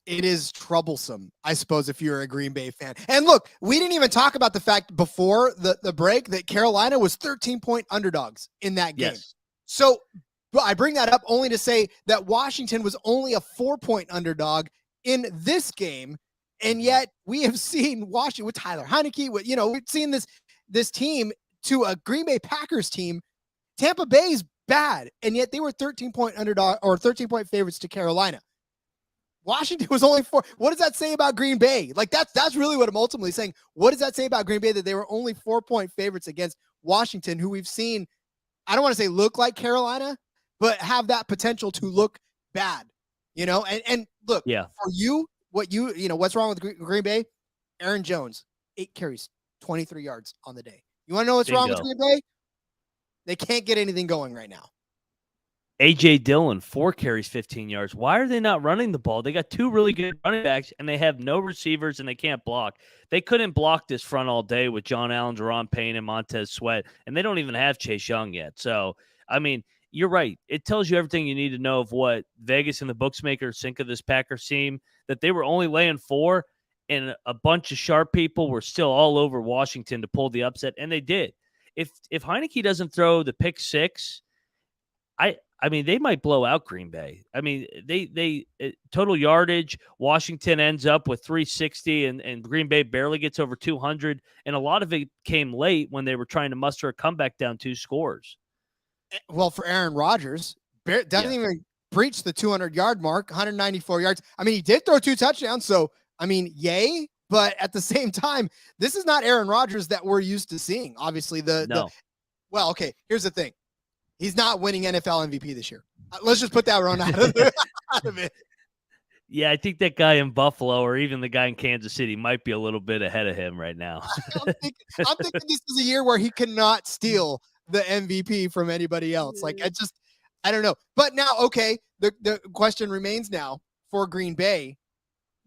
is troublesome, I suppose, if you're a Green Bay fan. And look, we didn't even talk about the fact before the break that Carolina was 13-point underdogs in that game. Yes. So I bring that up only to say that Washington was only a 4-point underdog in this game. And yet we have seen Washington with Tyler Heineke, we've seen this team to a Green Bay Packers team. Tampa Bay's bad. And yet they were 13-point underdog or 13-point favorites to Carolina. Washington was only 4. What does that say about Green Bay? Like that's really what I'm ultimately saying. What does that say about Green Bay that they were only 4-point favorites against Washington, who we've seen, I don't want to say look like Carolina, but have that potential to look bad, and look, yeah, for you, what's wrong with Green Bay? Aaron Jones, 8 carries, 23 yards on the day. You want to know what's wrong with Green Bay? They can't get anything going right now. A.J. Dillon, 4 carries, 15 yards. Why are they not running the ball? They got 2 really good running backs, and they have no receivers, and they can't block. They couldn't block this front all day with John Allen, Jerron Payne, and Montez Sweat, and they don't even have Chase Young yet. So, I mean, you're right. It tells you everything you need to know of what Vegas and the bookmakers think of this Packers team, that they were only laying 4, and a bunch of sharp people were still all over Washington to pull the upset, and they did. If Heineke doesn't throw the pick 6, I mean, they might blow out Green Bay. I mean, they total yardage, Washington ends up with 360 and Green Bay barely gets over 200. And a lot of it came late when they were trying to muster a comeback down 2 scores. Well, for Aaron Rodgers, doesn't even breach the 200-yard mark, 194 yards. I mean, he did throw 2 touchdowns. So, I mean, yay. But at the same time, this is not Aaron Rodgers that we're used to seeing. Obviously, well, okay, here's the thing. He's not winning NFL MVP this year. Let's just put that one out of it. Yeah, I think that guy in Buffalo or even the guy in Kansas City might be a little bit ahead of him right now. I'm thinking this is a year where he cannot steal the MVP from anybody else. Like, I don't know. But now, okay, the question remains now for Green Bay.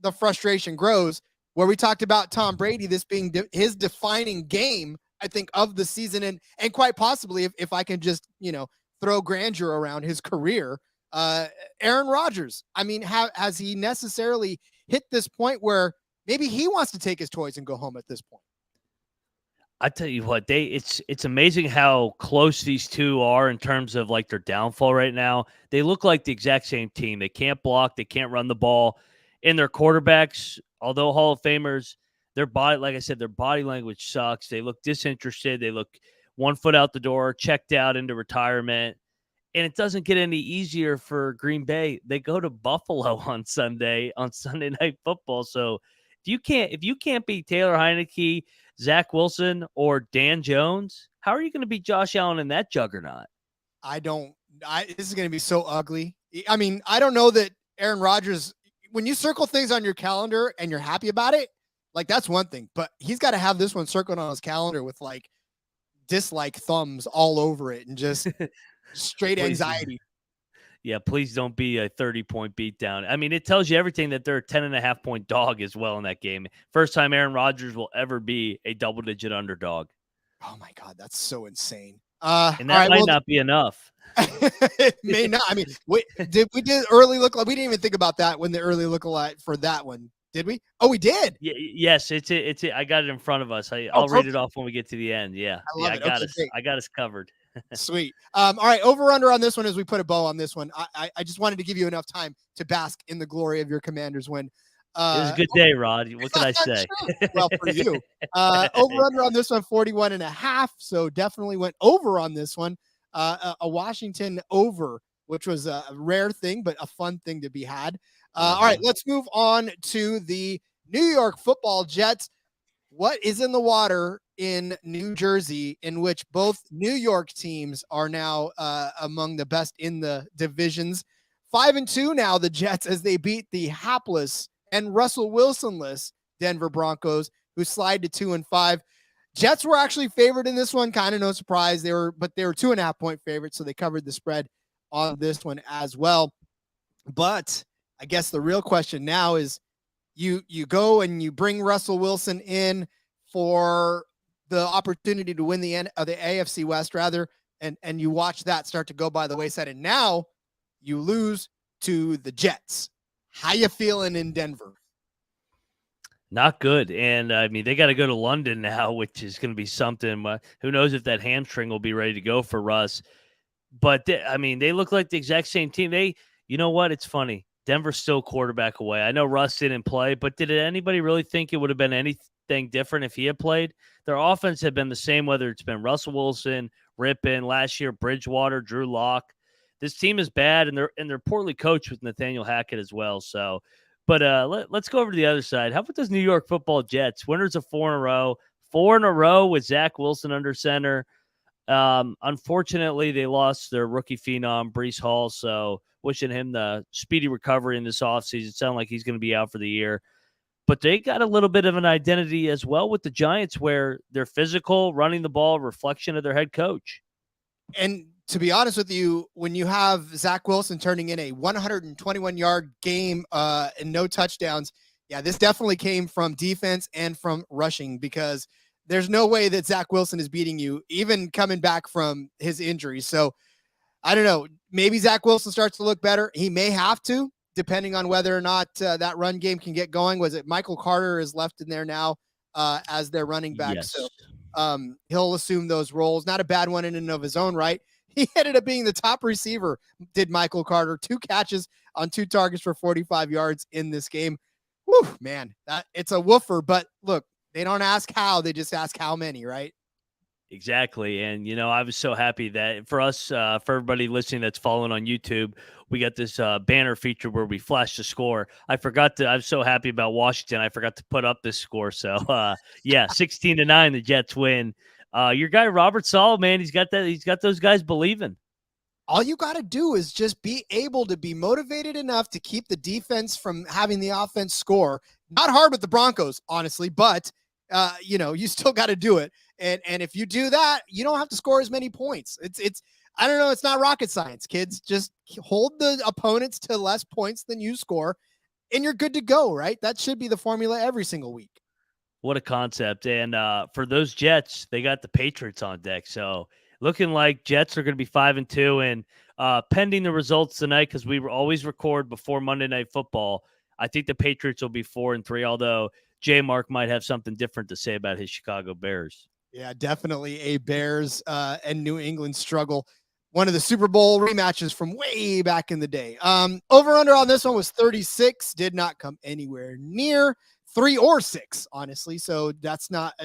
The frustration grows where we talked about Tom Brady, this being his defining game, I think, of the season, and quite possibly, if I can just, throw grandeur around his career, Aaron Rodgers. I mean, has he necessarily hit this point where maybe he wants to take his toys and go home at this point? I tell you what, it's amazing how close these two are in terms of like their downfall right now. They look like the exact same team. They can't block, they can't run the ball, and their quarterbacks, although Hall of Famers, their body, like I said, their body language sucks. They look disinterested. They look 1 foot out the door, checked out into retirement. And it doesn't get any easier for Green Bay. They go to Buffalo on Sunday Night Football. So if you can't beat Taylor Heineke, Zach Wilson, or Dan Jones, how are you going to beat Josh Allen in that juggernaut? This is going to be so ugly. I mean, I don't know that Aaron Rodgers, when you circle things on your calendar and you're happy about it, like, that's one thing, but he's got to have this one circled on his calendar with like dislike thumbs all over it and just straight anxiety. Yeah, please don't be a 30-point beatdown. I mean, it tells you everything that they're a 10.5-point dog as well in that game. First time Aaron Rodgers will ever be a double-digit underdog. Oh my God, that's so insane. And that might not be enough. It may not. I mean, we did early look like we didn't even think about that when the early look alike for that one. Did we? Oh, we did. Yes, it's I got it in front of us. I'll read it off when we get to the end. Yeah, I got us. I got us covered. Sweet. All right, over under on this one as we put a bow on this one. I just wanted to give you enough time to bask in the glory of your Commanders win. It was a good day, Rod. What can I say? Well, for you. Over under on this one, 41.5. So definitely went over on this one. A Washington over, which was a rare thing, but a fun thing to be had. All right, let's move on to the New York Football Jets. What is in the water in New Jersey, in which both New York teams are now among the best in the divisions? 5-2 now, the Jets, as they beat the hapless and Russell Wilson-less Denver Broncos, who slide to 2-5. Jets were actually favored in this one, kind of no surprise. They were 2.5 point favorites, so they covered the spread on this one as well. But I guess the real question now is, you go and you bring Russell Wilson in for the opportunity to win the AFC West, rather, and you watch that start to go by the wayside, and now you lose to the Jets. How you feeling in Denver? Not good. And I mean, they got to go to London now, which is going to be something. Who knows if that hamstring will be ready to go for Russ. But they look like the exact same team. You know what? It's funny. Denver's still quarterback away. I know Russ didn't play, but did anybody really think it would have been anything different if he had played? Their offense had been the same, whether it's been Russell Wilson, Rippon, last year, Bridgewater, Drew Lock. This team is bad, and they're poorly coached with Nathaniel Hackett as well. So, but let's go over to the other side. How about those New York Football Jets? Winners of 4 in a row. 4 in a row with Zach Wilson under center. Unfortunately, they lost their rookie phenom, Breece Hall. So, wishing him the speedy recovery in this offseason. It sounds like he's going to be out for the year. But they got a little bit of an identity as well with the Giants, where they're physical, running the ball, reflection of their head coach. And to be honest with you, when you have Zach Wilson turning in a 121-yard game and no touchdowns, yeah, this definitely came from defense and from rushing, because there's no way that Zach Wilson is beating you, even coming back from his injury. So I don't know. Maybe Zach Wilson starts to look better. He may have to, depending on whether or not that run game can get going. Was it Michael Carter is left in there now as their running back? Yes. So he'll assume those roles. Not a bad one in and of his own right. He ended up being the top receiver, did Michael Carter. 2 catches on 2 targets for 45 yards in this game. Whew, man, it's a woofer. But look, they don't ask how, they just ask how many, right? Exactly. And, I was so happy that for us, for everybody listening that's following on YouTube, we got this banner feature where we flash the score. I'm so happy about Washington. I forgot to put up this score. So, 16-9, the Jets win. Your guy, Robert Saleh, man, he's got those guys believing. All you got to do is just be able to be motivated enough to keep the defense from having the offense score. Not hard with the Broncos, honestly, but you still got to do it. And if you do that, you don't have to score as many points. It's I don't know. It's not rocket science, kids. Just hold the opponents to less points than you score, and you're good to go, right? That should be the formula every single week. What a concept. And for those Jets, they got the Patriots on deck. So looking like Jets are going to be 5-2, and pending the results tonight, because we always record before Monday Night Football, I think the Patriots will be 4-3, although J Mark might have something different to say about his Chicago Bears. Yeah, definitely a Bears and New England struggle. One of the Super Bowl rematches from way back in the day. Over under on this one was 36. Did not come anywhere near 3 or 6, honestly. So it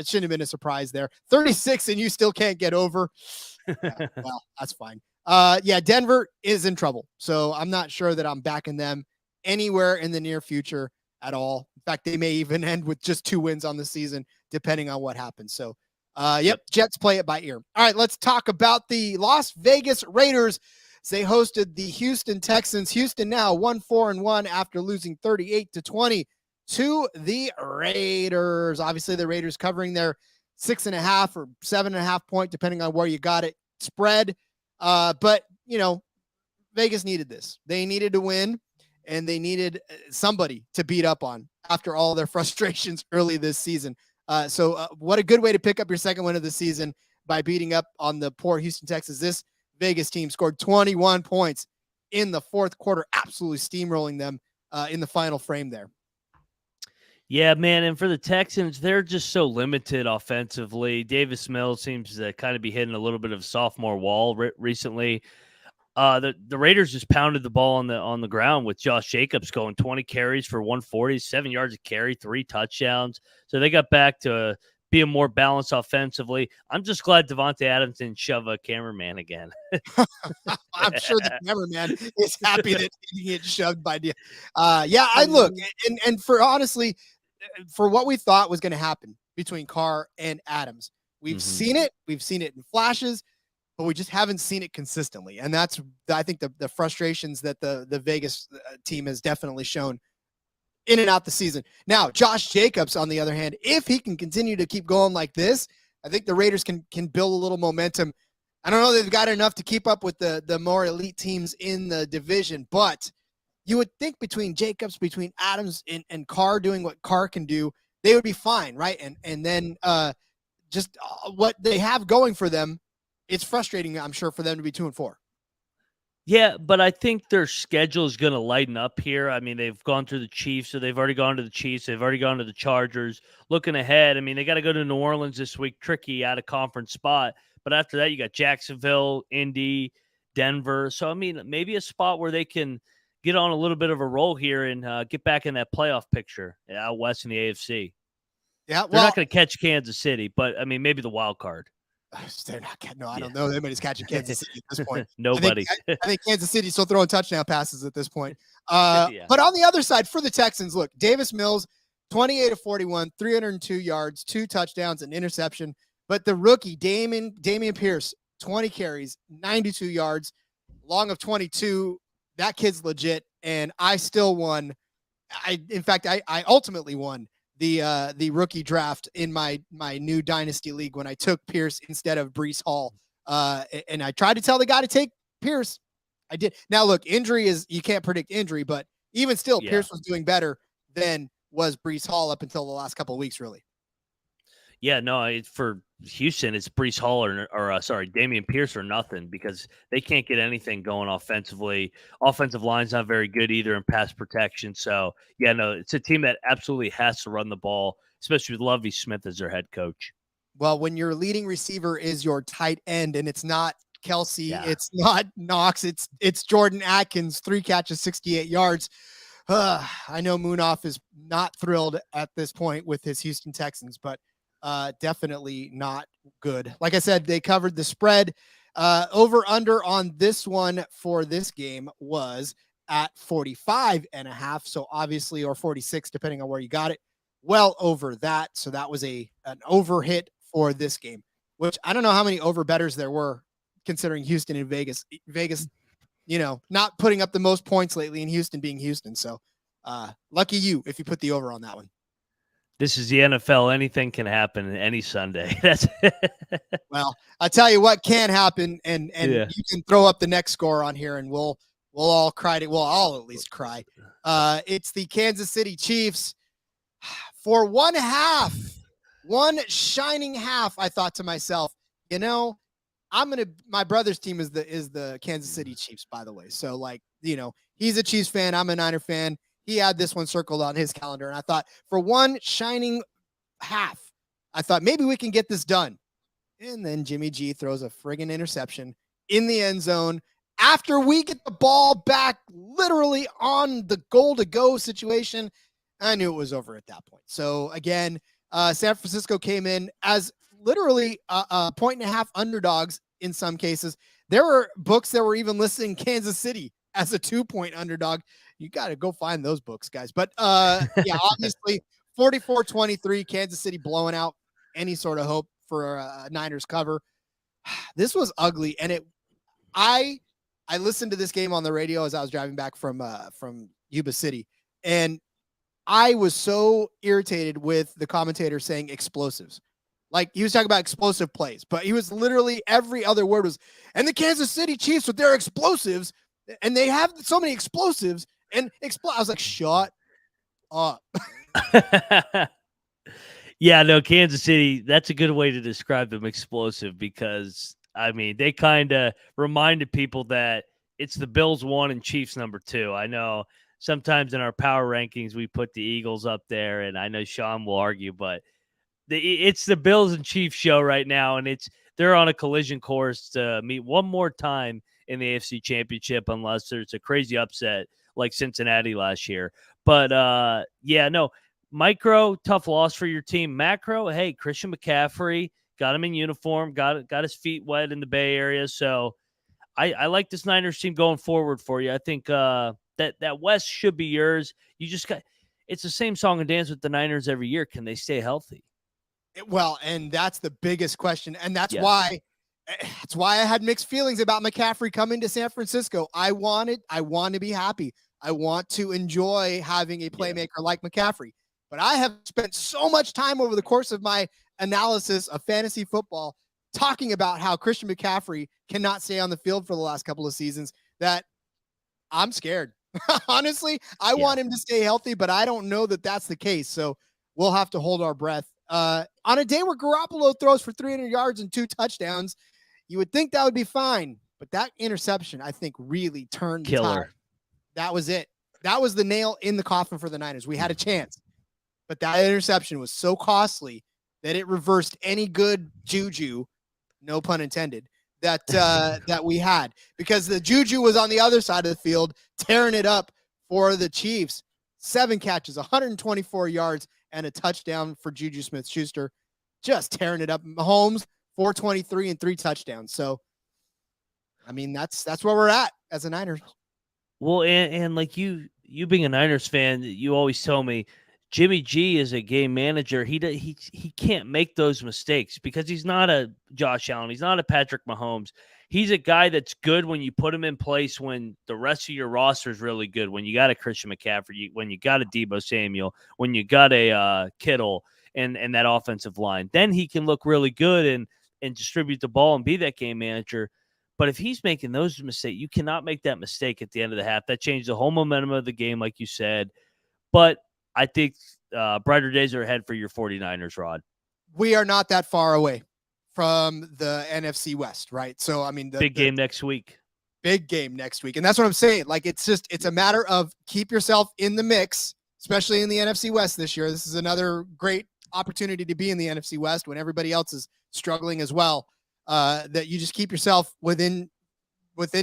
shouldn't have been a surprise there. 36 and you still can't get over. Well, that's fine. Denver is in trouble. So I'm not sure that I'm backing them anywhere in the near future at all. In fact, they may even end with just 2 wins on the season, depending on what happens. So, Jets play it by ear. All right, let's talk about the Las Vegas Raiders. They hosted the Houston Texans. Houston now 1-4-1 after losing 38-20 to the Raiders. Obviously, the Raiders covering their 6.5 or 7.5 point, depending on where you got it, spread. But Vegas needed this. They needed to win, and they needed somebody to beat up on after all their frustrations early this season. So what a good way to pick up your second win of the season by beating up on the poor Houston Texans. This Vegas team scored 21 points in the fourth quarter, absolutely steamrolling them in the final frame there. Yeah, man. And for the Texans, they're just so limited offensively. Davis Mills seems to kind of be hitting a little bit of a sophomore wall recently. The Raiders just pounded the ball on the ground with Josh Jacobs going 20 carries for 140, 7 yards a carry, 3 touchdowns. So they got back to being more balanced offensively. I'm just glad Devontae Adams didn't shove a cameraman again. I'm sure the cameraman is happy that he get shoved by the. I look and for honestly, for what we thought was going to happen between Carr and Adams, we've seen it. We've seen it in flashes, but we just haven't seen it consistently. And that's, I think, the frustrations that the Vegas team has definitely shown in and out the season. Now, Josh Jacobs, on the other hand, if he can continue to keep going like this, I think the Raiders can build a little momentum. I don't know they've got enough to keep up with the more elite teams in the division, but you would think between Jacobs, between Adams and Carr doing what Carr can do, they would be fine, right? And then just what they have going for them, it's frustrating, I'm sure, for them to be 2-4. Yeah, but I think their schedule is going to lighten up here. I mean, they've gone through the Chiefs, so they've already gone to the Chiefs. They've already gone to the Chargers. Looking ahead, I mean, they got to go to New Orleans this week, tricky out of conference spot. But after that, you got Jacksonville, Indy, Denver. So, I mean, maybe a spot where they can get on a little bit of a roll here and get back in that playoff picture out west in the AFC. Yeah, they're not going to catch Kansas City, but, I mean, maybe the wild card. They're not. No, I don't know. Anybody's catching Kansas City at this point. Nobody. I think Kansas City's still throwing touchdown passes at this point. But on the other side, for the Texans, look, Davis Mills, 28 of 41, 302 yards, 2 touchdowns, an interception. But the rookie, Dameon Pierce, 20 carries, 92 yards, long of 22. That kid's legit, and I still won. I ultimately won the rookie draft in my new dynasty league when I took Pierce instead of Breece Hall. And I tried to tell the guy to take Pierce. I did. Now look, you can't predict injury, but even still, Pierce was doing better than was Breece Hall up until the last couple of weeks, really. Yeah, no, for Houston, it's Breece Hall or Dameon Pierce or nothing because they can't get anything going offensively. Offensive line's not very good either in pass protection. So, yeah, no, it's a team that absolutely has to run the ball, especially with Lovie Smith as their head coach. Well, when your leading receiver is your tight end and it's not Kelsey, it's not Knox, it's Jordan Atkins, 3 catches, 68 yards. I know Munaf is not thrilled at this point with his Houston Texans, but definitely not good. Like I said, they covered the spread. Over under on this one for this game was at 45.5. So obviously, or 46, depending on where you got it, well over that. So that was an over hit for this game, which I don't know how many over bettors there were considering Houston and Vegas, not putting up the most points lately, and Houston being Houston. So lucky you if you put the over on that one. This is the NFL. Anything can happen any Sunday. Well, I tell you what can happen, and you can throw up the next score on here, and we'll all cry. I'll at least cry. It's the Kansas City Chiefs for one shining half. I thought to myself, my brother's team is the Kansas City Chiefs, by the way. So he's a Chiefs fan. I'm a Niner fan. He had this one circled on his calendar. And I thought for one shining half, I thought maybe we can get this done. And then Jimmy G throws a friggin' interception in the end zone after we get the ball back literally on the goal to go situation. I knew it was over at that point. So again, San Francisco came in as literally a 1.5 underdogs in some cases. There were books that were even listing Kansas City as a 2-point underdog. You got to go find those books, guys. But obviously 44-23, Kansas City blowing out any sort of hope for a Niners cover. This was ugly. And I listened to this game on the radio as I was driving back from Yuba City. And I was so irritated with the commentator saying explosives. Like he was talking about explosive plays, but he was literally every other word was, and the Kansas City Chiefs with their explosives, and they have so many explosives. And I was like, shut up. Yeah, no, Kansas City, that's a good way to describe them, explosive, because, I mean, they kind of reminded people that it's the Bills 1 and Chiefs number 2. I know sometimes in our power rankings, we put the Eagles up there, and I know Sean will argue, but it's the Bills and Chiefs show right now, and they're on a collision course to meet one more time in the AFC Championship, unless there's a crazy upset like Cincinnati last year. But micro, tough loss for your team. Macro, hey, Christian McCaffrey got him in uniform, got his feet wet in the Bay Area. So I like this Niners team going forward for you. I think that West should be yours. You just got it's the same song and dance with the Niners every year. Can they stay healthy? Well, and that's the biggest question. And that's Yes. why I had mixed feelings about McCaffrey coming to San Francisco. I want to be happy. I want to enjoy having a playmaker like McCaffrey. But I have spent so much time over the course of my analysis of fantasy football talking about how Christian McCaffrey cannot stay on the field for the last couple of seasons that I'm scared. Honestly, I want him to stay healthy, but I don't know that that's the case. So we'll have to hold our breath. On a day where Garoppolo throws for 300 yards and 2 touchdowns, you would think that would be fine. But that interception, I think, really turned the tide. That was it. That was the nail in the coffin for the Niners. We had a chance. But that interception was so costly that it reversed any good juju, no pun intended, that that we had. Because the juju was on the other side of the field, tearing it up for the Chiefs. 7 catches, 124 yards, and a touchdown for Juju Smith-Schuster. Just tearing it up. Mahomes, 423 and 3 touchdowns. So, I mean, that's where we're at as a Niners. Well, and like you being a Niners fan, you always tell me Jimmy G is a game manager. He can't make those mistakes because he's not a Josh Allen. He's not a Patrick Mahomes. He's a guy that's good when you put him in place when the rest of your roster is really good. When you got a Christian McCaffrey, when you got a Deebo Samuel, when you got a Kittle and that offensive line, then he can look really good and distribute the ball and be that game manager. But if he's making those mistakes, you cannot make that mistake at the end of the half. That changed the whole momentum of the game, like you said. But I think brighter days are ahead for your 49ers, Rod. We are not that far away from the NFC West, right? So, I mean, big game next week. Big game next week. And that's what I'm saying. Like, it's a matter of keep yourself in the mix, especially in the NFC West this year. This is another great opportunity to be in the NFC West when everybody else is struggling as well. That you just keep yourself within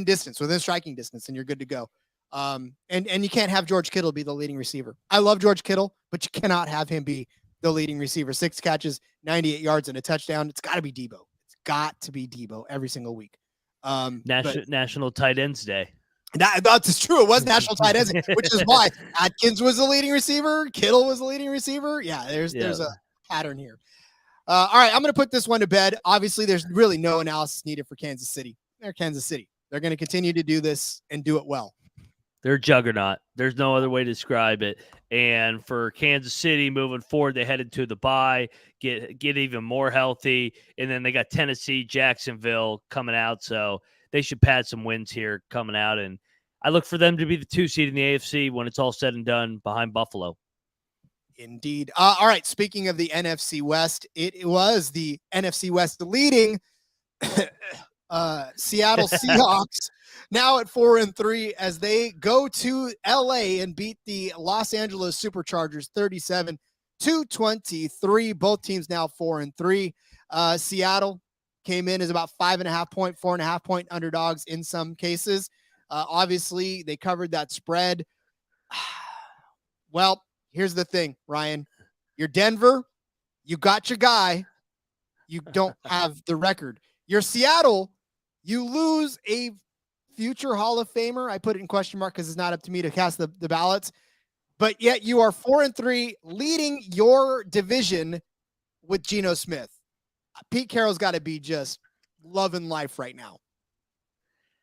distance, within striking distance, and you're good to go. And you can't have George Kittle be the leading receiver. I love George Kittle, but you cannot have him be the leading receiver. 6 catches, 98 yards, and a touchdown. It's got to be Deebo. It's got to be Deebo every single week. National Tight Ends Day. That's true. It was National Tight Ends, which is why Atkins was the leading receiver. Kittle was the leading receiver. Yeah, there's a pattern here. All right, I'm going to put this one to bed. Obviously, there's really no analysis needed for Kansas City. They're Kansas City. They're going to continue to do this and do it well. They're a juggernaut. There's no other way to describe it. And for Kansas City moving forward, they head into the bye, get even more healthy. And then they got Tennessee, Jacksonville coming out. So they should pad some wins here coming out. And I look for them to be the 2 seed in the AFC when it's all said and done behind Buffalo. Indeed. All right. Speaking of the NFC West, it was the NFC West leading Seattle Seahawks now at 4-3 as they go to LA and beat the Los Angeles Superchargers 37-23. Both teams now 4-3. Seattle came in as about 4.5 point underdogs in some cases. Obviously, they covered that spread. Well, here's the thing, Ryan. You're Denver. You got your guy. You don't have the record. You're Seattle. You lose a future Hall of Famer. I put it in question mark because it's not up to me to cast the ballots. But yet you are 4-3, leading your division with Geno Smith. Pete Carroll's got to be just loving life right now.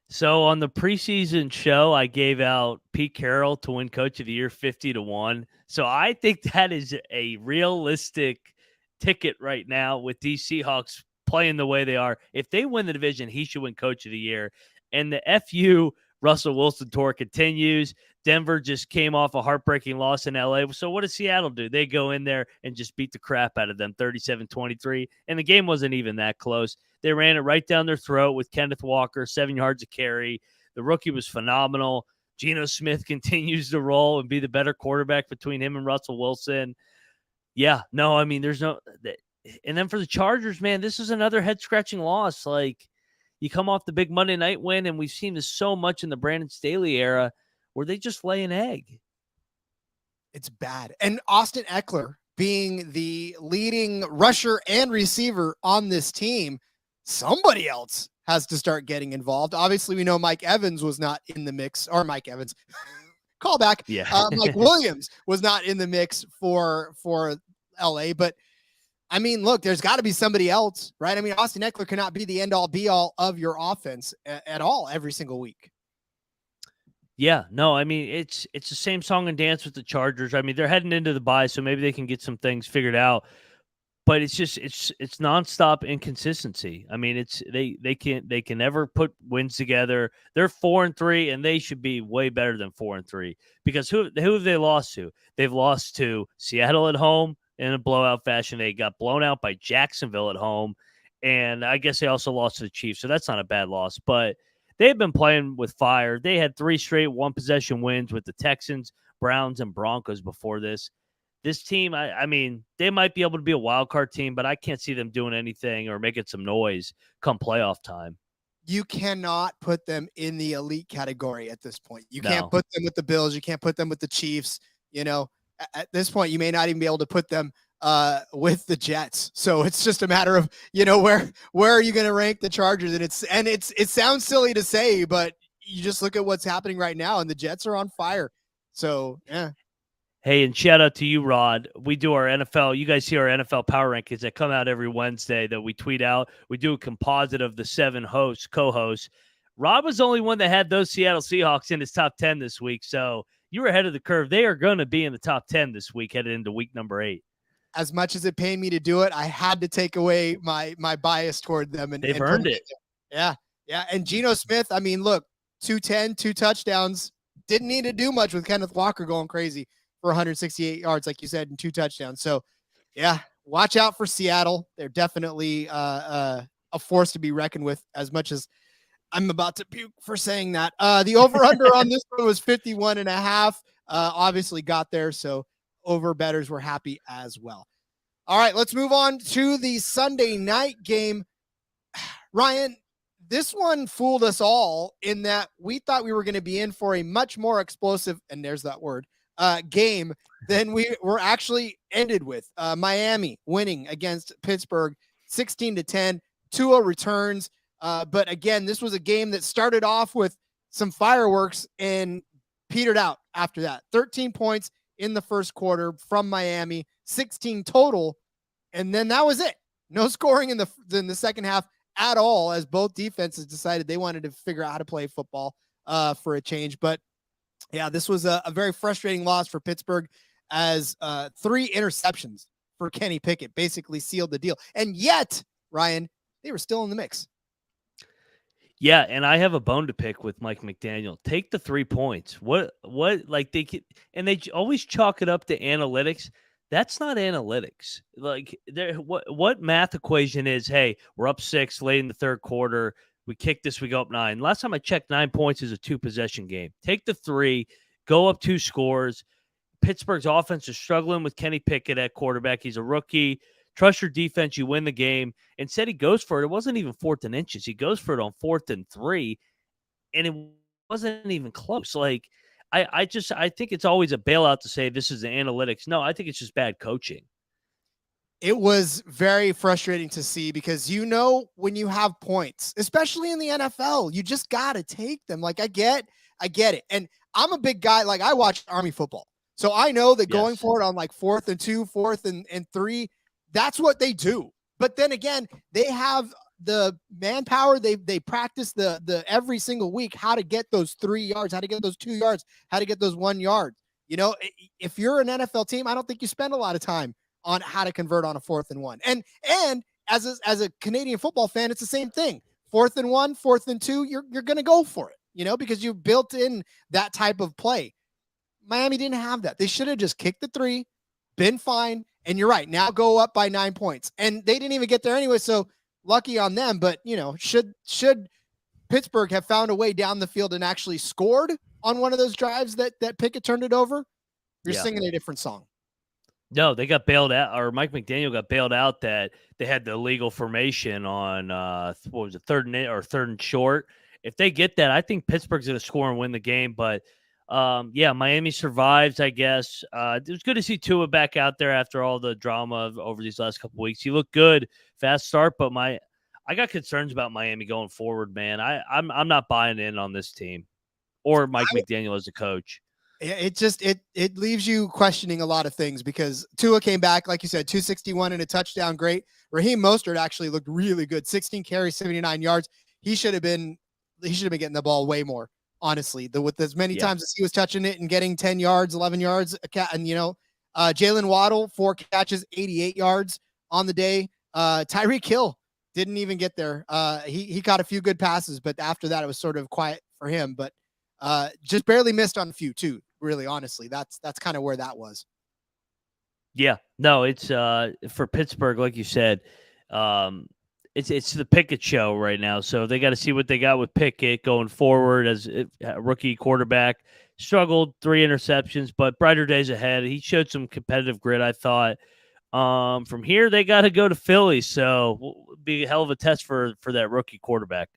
So on the preseason show, I gave out Pete Carroll to win Coach of the Year 50-1. So I think that is a realistic ticket right now with these Seahawks playing the way they are. If they win the division, he should win Coach of the Year. And the FU Russell Wilson tour continues. Denver just came off a heartbreaking loss in LA. So what does Seattle do? They go in there and just beat the crap out of them, 37-23. And the game wasn't even that close. They ran it right down their throat with Kenneth Walker, 7 yards a carry. The rookie was phenomenal. Geno Smith continues to roll and be the better quarterback between him and Russell Wilson. Yeah, no, I mean, there's no And then for the Chargers, man, this is another head scratching loss. Like, you come off the big Monday night win, and we've seen this so much in the Brandon Staley era where they just lay an egg. It's bad. And Austin Eckler being the leading rusher and receiver on this team, somebody else has to start getting involved. Obviously, we know Mike Evans was not in the mix, or Mike Evans, call back. Yeah. Mike Williams was not in the mix for LA, but I mean, look, there's got to be somebody else, right? I mean, Austin Eckler cannot be the end-all, be-all of your offense at all every single week. Yeah, no, I mean, it's the same song and dance with the Chargers. I mean, they're heading into the bye, so maybe they can get some things figured out. But it's just it's nonstop inconsistency. I mean, they can never put wins together. They're 4-3, and they should be way better than 4-3, because who have they lost to? They've lost to Seattle at home in a blowout fashion. They got blown out by Jacksonville at home, and I guess they also lost to the Chiefs, so that's not a bad loss. But they've been playing with fire. They had 3 straight one-possession wins with the Texans, Browns, and Broncos before this. This team, I mean, they might be able to be a wild card team, but I can't see them doing anything or making some noise come playoff time. You cannot put them in the elite category at this point. You can't No. put them with the Bills. You can't put them with the Chiefs. You know, at this point, you may not even be able to put them with the Jets. So it's just a matter of, you know, where are you going to rank the Chargers? And it sounds silly to say, but you just look at what's happening right now, and the Jets are on fire. So, yeah. Hey, and shout out to you, Rod. We do our NFL. You guys see our NFL power rankings that come out every Wednesday that we tweet out. We do a composite of the 7 co-hosts. Rod was the only one that had those Seattle Seahawks in his top 10 this week. So you were ahead of the curve. They are going to be in the top 10 this week, headed into week number 8. As much as it pained me to do it, I had to take away my bias toward them. And they've earned it. Yeah. Yeah. And Geno Smith, I mean, look, 210, 2 touchdowns. Didn't need to do much with Kenneth Walker going crazy for 168 yards, like you said, and 2 touchdowns. So, yeah, watch out for Seattle. They're definitely a force to be reckoned with, as much as I'm about to puke for saying that. The over-under on this one was 51.5. Obviously got there, so over bettors were happy as well. All right, let's move on to the Sunday night game. Ryan, this one fooled us all in that we thought we were going to be in for a much more explosive, and there's that word, game than we were actually ended with. Miami winning against Pittsburgh 16-10. Tua returns. But again, this was a game that started off with some fireworks and petered out after that. 13 points in the first quarter from Miami, 16 total. And then that was it. No scoring in the second half at all, as both defenses decided they wanted to figure out how to play football for a change. But yeah, this was a very frustrating loss for Pittsburgh, as 3 interceptions for Kenny Pickett basically sealed the deal. And yet, Ryan, they were still in the mix. Yeah, and I have a bone to pick with Mike McDaniel. Take the 3 points. What like they could, and they always chalk it up to analytics. That's not analytics. Like, what math equation is, hey, we're up 6 late in the third quarter. We kick this, we go up 9. Last time I checked, 9 points is a 2-possession game. Take the 3, go up 2 scores. Pittsburgh's offense is struggling with Kenny Pickett at quarterback. He's a rookie. Trust your defense, you win the game. Instead, he goes for it. It wasn't even 4th and inches. He goes for it on 4th and 3, and it wasn't even close. Like, I think it's always a bailout to say this is the analytics. No, I think it's just bad coaching. It was very frustrating to see, because, you know, when you have points, especially in the NFL, you just got to take them. Like, I get it. And I'm a big guy. Like, I watch Army football. So I know that going for it on like 4th and 2, 4th and 3, that's what they do. But then again, they have the manpower. They practice the every single week how to get those 3 yards, how to get those 2 yards, how to get those 1 yard. You know, if you're an NFL team, I don't think you spend a lot of time on how to convert on a 4th and 1. And as a Canadian football fan, it's the same thing. 4th and 1, 4th and 2, you're going to go for it, you know, because you built in that type of play. Miami didn't have that. They should have just kicked the 3, been fine. And you're right. Now go up by 9 points. And they didn't even get there anyway. So lucky on them. But, you know, should Pittsburgh have found a way down the field and actually scored on one of those drives that Pickett turned it over, you're singing a different song. No, they got bailed out, or Mike McDaniel got bailed out that they had the illegal formation on what was it, third and short. If they get that, I think Pittsburgh's going to score and win the game. But yeah, Miami survives, I guess. It was good to see Tua back out there after all the drama over these last couple weeks. He looked good, fast start, but I got concerns about Miami going forward, man. I'm not buying in on this team or Mike McDaniel as a coach. It leaves you questioning a lot of things because Tua came back, like you said, 261 and a touchdown. Great. Raheem Mostert actually looked really good. 16 carries, 79 yards. He should have been getting the ball way more, honestly. With as many times as he was touching it and getting 10 yards, 11 yards, and Jalen Waddle, 4 catches, 88 yards on the day. Tyreek Hill didn't even get there. He caught a few good passes, but after that it was sort of quiet for him. But just barely missed on a few too. Really, honestly, that's kind of where that was. Yeah, no, it's for Pittsburgh, like you said, it's the Pickett show right now. So they got to see what they got with Pickett going forward as a rookie quarterback. Struggled, 3 interceptions, but brighter days ahead. He showed some competitive grit, I thought. From here, they got to go to Philly, so it'll be a hell of a test for that rookie quarterback.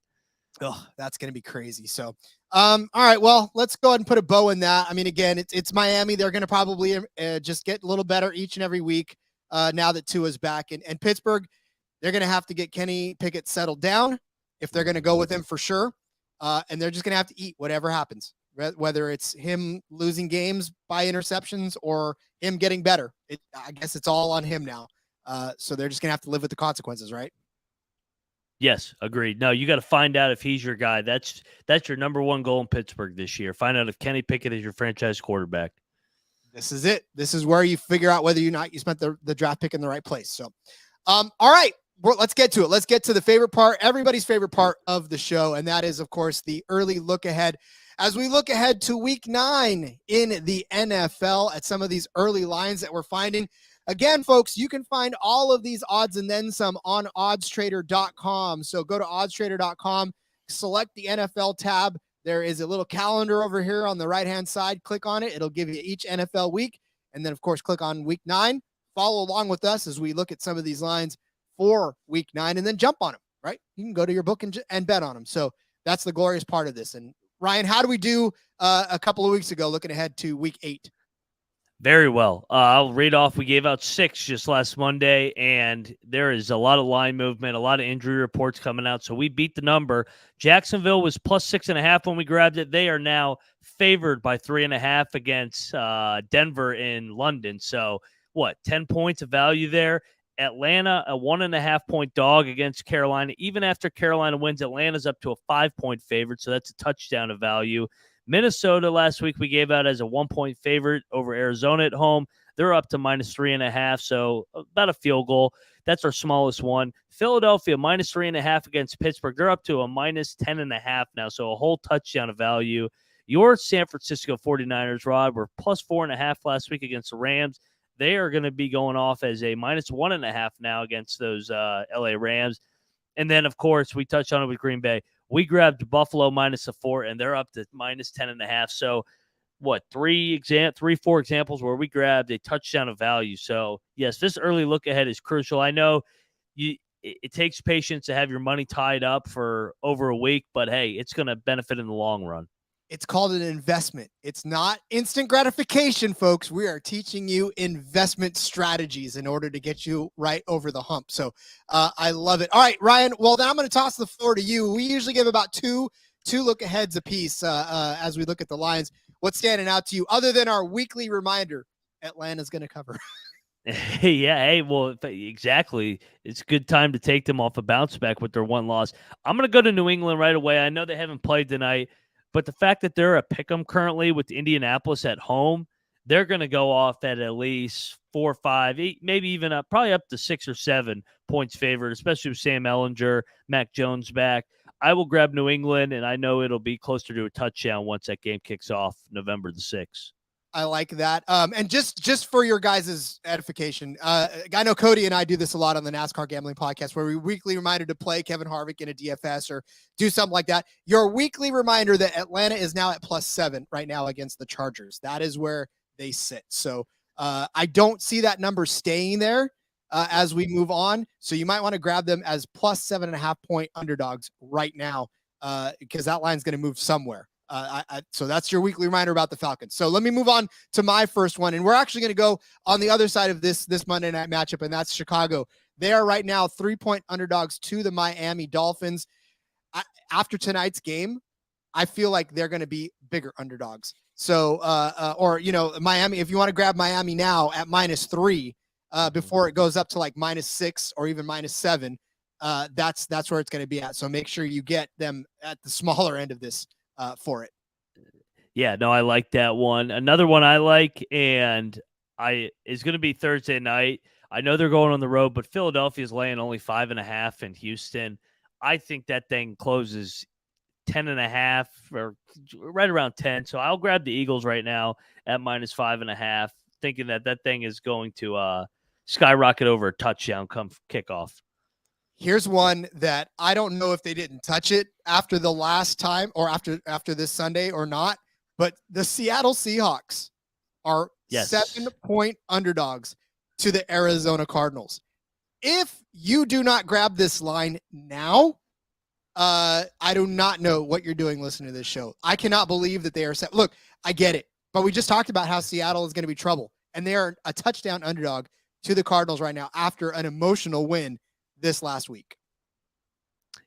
Oh, that's going to be crazy. So, all right, well, let's go ahead and put a bow in that. I mean, again, it's Miami. They're going to probably just get a little better each and every week now that Tua's back. And Pittsburgh, they're going to have to get Kenny Pickett settled down if they're going to go with him for sure. And they're just going to have to eat whatever happens, whether it's him losing games by interceptions or him getting better. I guess it's all on him now. So they're just going to have to live with the consequences, right? Yes, agreed. No, you got to find out if he's your guy. That's your number one goal in Pittsburgh this year. Find out if Kenny Pickett is your franchise quarterback. This is it. This is where you figure out whether or not you spent the draft pick in the right place. So, all right, let's get to it. Let's get to the favorite part, everybody's favorite part of the show, and that is, of course, the early look ahead. As we look ahead to week 9 in the NFL at some of these early lines that we're finding. Again, folks, you can find all of these odds and then some on oddstrader.com. So go to oddstrader.com, select the NFL tab. There is a little calendar over here on the right-hand side. Click on it. It'll give you each NFL week. And then, of course, click on week 9. Follow along with us as we look at some of these lines for week 9 and then jump on them, right? You can go to your book and bet on them. So that's the glorious part of this. And Ryan, how do we do a couple of weeks ago looking ahead to week 8? Very well. I'll read off. We gave out 6 just last Monday, and there is a lot of line movement, a lot of injury reports coming out. So we beat the number. Jacksonville was plus 6.5 when we grabbed it. They are now favored by 3.5 against Denver in London. So 10 points of value there. Atlanta, a 1.5-point dog against Carolina. Even after Carolina wins, Atlanta's up to a 5-point favorite. So that's a touchdown of value. Minnesota last week we gave out as a 1-point favorite over Arizona at home. They're up to minus 3.5, so about a field goal. That's our smallest one. Philadelphia minus 3.5 against Pittsburgh. They're up to a minus 10.5 now, so a whole touchdown of value. Your San Francisco 49ers, Rob, were plus 4.5 last week against the Rams. They are going to be going off as a minus 1.5 now against those LA Rams. And then, of course, we touched on it with Green Bay. We grabbed Buffalo minus a 4, and they're up to minus 10.5. So, 4 examples where we grabbed a touchdown of value. So, yes, this early look ahead is crucial. I know it takes patience to have your money tied up for over a week, but hey, it's going to benefit in the long run. It's called an investment. It's not instant gratification, folks. We are teaching you investment strategies in order to get you right over the hump. So I love it. All right, Ryan. Well, then I'm going to toss the floor to you. We usually give about two look aheads a piece as we look at the lines. What's standing out to you other than our weekly reminder? Atlanta's going to cover. Yeah, hey, well, exactly. It's a good time to take them off a bounce back with their one loss. I'm going to go to New England right away. I know they haven't played tonight. But the fact that they're a pick'em currently with Indianapolis at home, they're going to go off at least 4 or 5, 8, maybe even probably up to 6 or 7 points favored, especially with Sam Ehlinger, Mac Jones back. I will grab New England, and I know it'll be closer to a touchdown once that game kicks off November the 6th. I like that. And just for your guys' edification, I know Cody and I do this a lot on the NASCAR Gambling Podcast, where we weekly reminder to play Kevin Harvick in a DFS or do something like that. Your weekly reminder that Atlanta is now at +7 right now against the Chargers. That is where they sit. So I don't see that number staying there as we move on. So you might want to grab them as plus 7.5 point underdogs right now because that line's going to move somewhere. So that's your weekly reminder about the Falcons. So let me move on to my first one. And we're actually going to go on the other side of this Monday night matchup, and that's Chicago. They are right now 3-point underdogs to the Miami Dolphins. After tonight's game, I feel like they're going to be bigger underdogs. So, Miami, if you want to grab Miami now at -3 before it goes up to like -6 or even -7, that's where it's going to be at. So make sure you get them at the smaller end of this for it. Yeah, no, I like that one. Another one I like, and is going to be Thursday night. I know they're going on the road, but Philadelphia is laying only 5.5 in Houston. I think that thing closes 10.5 or right around 10. So I'll grab the Eagles right now at -5.5, thinking that thing is going to skyrocket over a touchdown come kickoff. Here's one that I don't know if they didn't touch it after the last time or after this Sunday or not, but the Seattle Seahawks are 7-point underdogs to the Arizona Cardinals. If you do not grab this line now, I do not know what you're doing listening to this show. I cannot believe that they are set. Look, I get it, but we just talked about how Seattle is going to be trouble, and they are a touchdown underdog to the Cardinals right now after an emotional win this last week.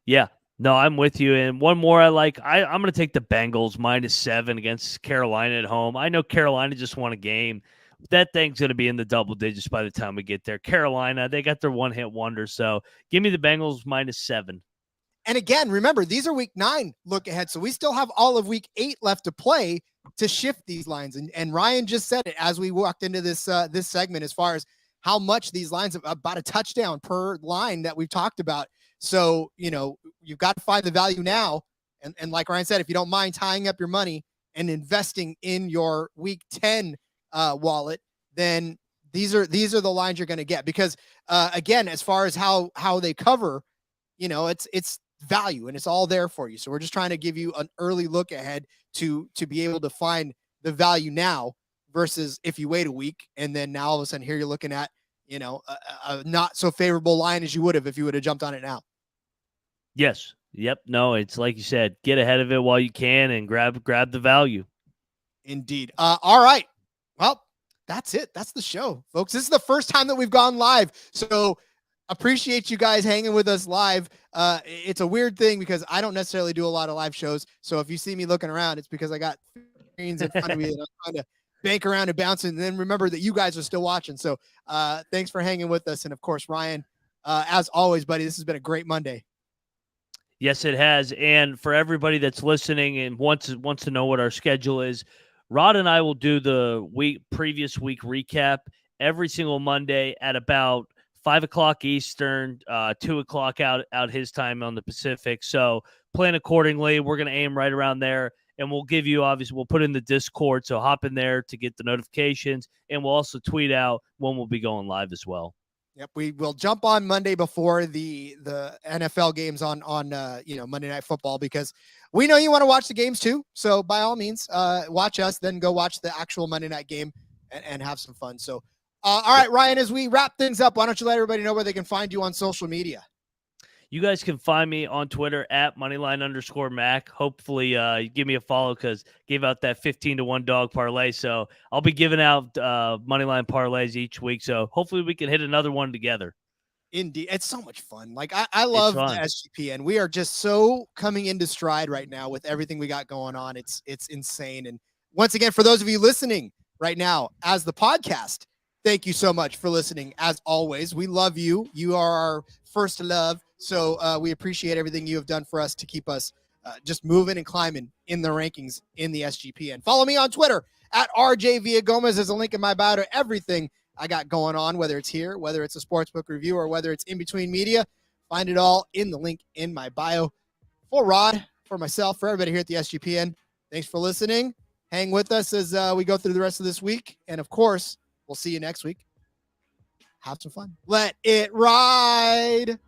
Yeah, no, I'm with you. And one more I like. I'm going to take the Bengals -7 against Carolina at home. I know Carolina just won a game. That thing's going to be in the double digits by the time we get there. Carolina, they got their one-hit wonder. So give me the Bengals -7. And again, remember, these are week 9 look ahead. So we still have all of week 8 left to play to shift these lines. And Ryan just said it as we walked into this segment, as far as how much these lines have about a touchdown per line that we've talked about. So, you've got to find the value now. And like Ryan said, if you don't mind tying up your money and investing in your week 10 wallet, then these are the lines you're going to get. Because again, as far as how they cover, it's value and it's all there for you. So we're just trying to give you an early look ahead to be able to find the value now versus if you wait a week and then now all of a sudden here you're looking at, a not so favorable line as you would have if you would have jumped on it now. Yes. Yep. No, it's like you said, get ahead of it while you can and grab the value. Indeed. All right. Well, that's it. That's the show, folks. This is the first time that we've gone live. So appreciate you guys hanging with us live. It's a weird thing because I don't necessarily do a lot of live shows. So if you see me looking around, it's because I got screens in front of me and I'm trying to bank around and bounce. And then remember that you guys are still watching. So thanks for hanging with us. And of course, Ryan, as always, buddy, this has been a great Monday. Yes, it has. And for everybody that's listening and wants to know what our schedule is, Rod and I will do the previous week recap every single Monday at about 5:00 Eastern, 2:00 out his time on the Pacific. So plan accordingly. We're going to aim right around there, and we'll give you, obviously, we'll put in the Discord. So hop in there to get the notifications, and we'll also tweet out when we'll be going live as well. Yep, we will jump on Monday before the NFL games on Monday Night Football, because we know you want to watch the games too. So by all means, watch us, then go watch the actual Monday night game and have some fun. So, all right, Ryan, as we wrap things up, why don't you let everybody know where they can find you on social media? You guys can find me on Twitter at Moneyline_Mac. Hopefully, you give me a follow because gave out that 15-1 dog parlay. So I'll be giving out Moneyline parlays each week. So hopefully we can hit another one together. Indeed. It's so much fun. Like I love the SGPN. We are just so coming into stride right now with everything we got going on. It's insane. And once again, for those of you listening right now as the podcast, thank you so much for listening. As always, we love you. You are our first love. So we appreciate everything you have done for us to keep us just moving and climbing in the rankings in the SGPN. Follow me on Twitter at RJ Villagomez. There's a link in my bio to everything I got going on, whether it's here, whether it's a sportsbook review, or whether it's in between media. Find it all in the link in my bio. For Rod, for myself, for everybody here at the SGPN, thanks for listening. Hang with us as we go through the rest of this week. And of course, we'll see you next week. Have some fun. Let it ride.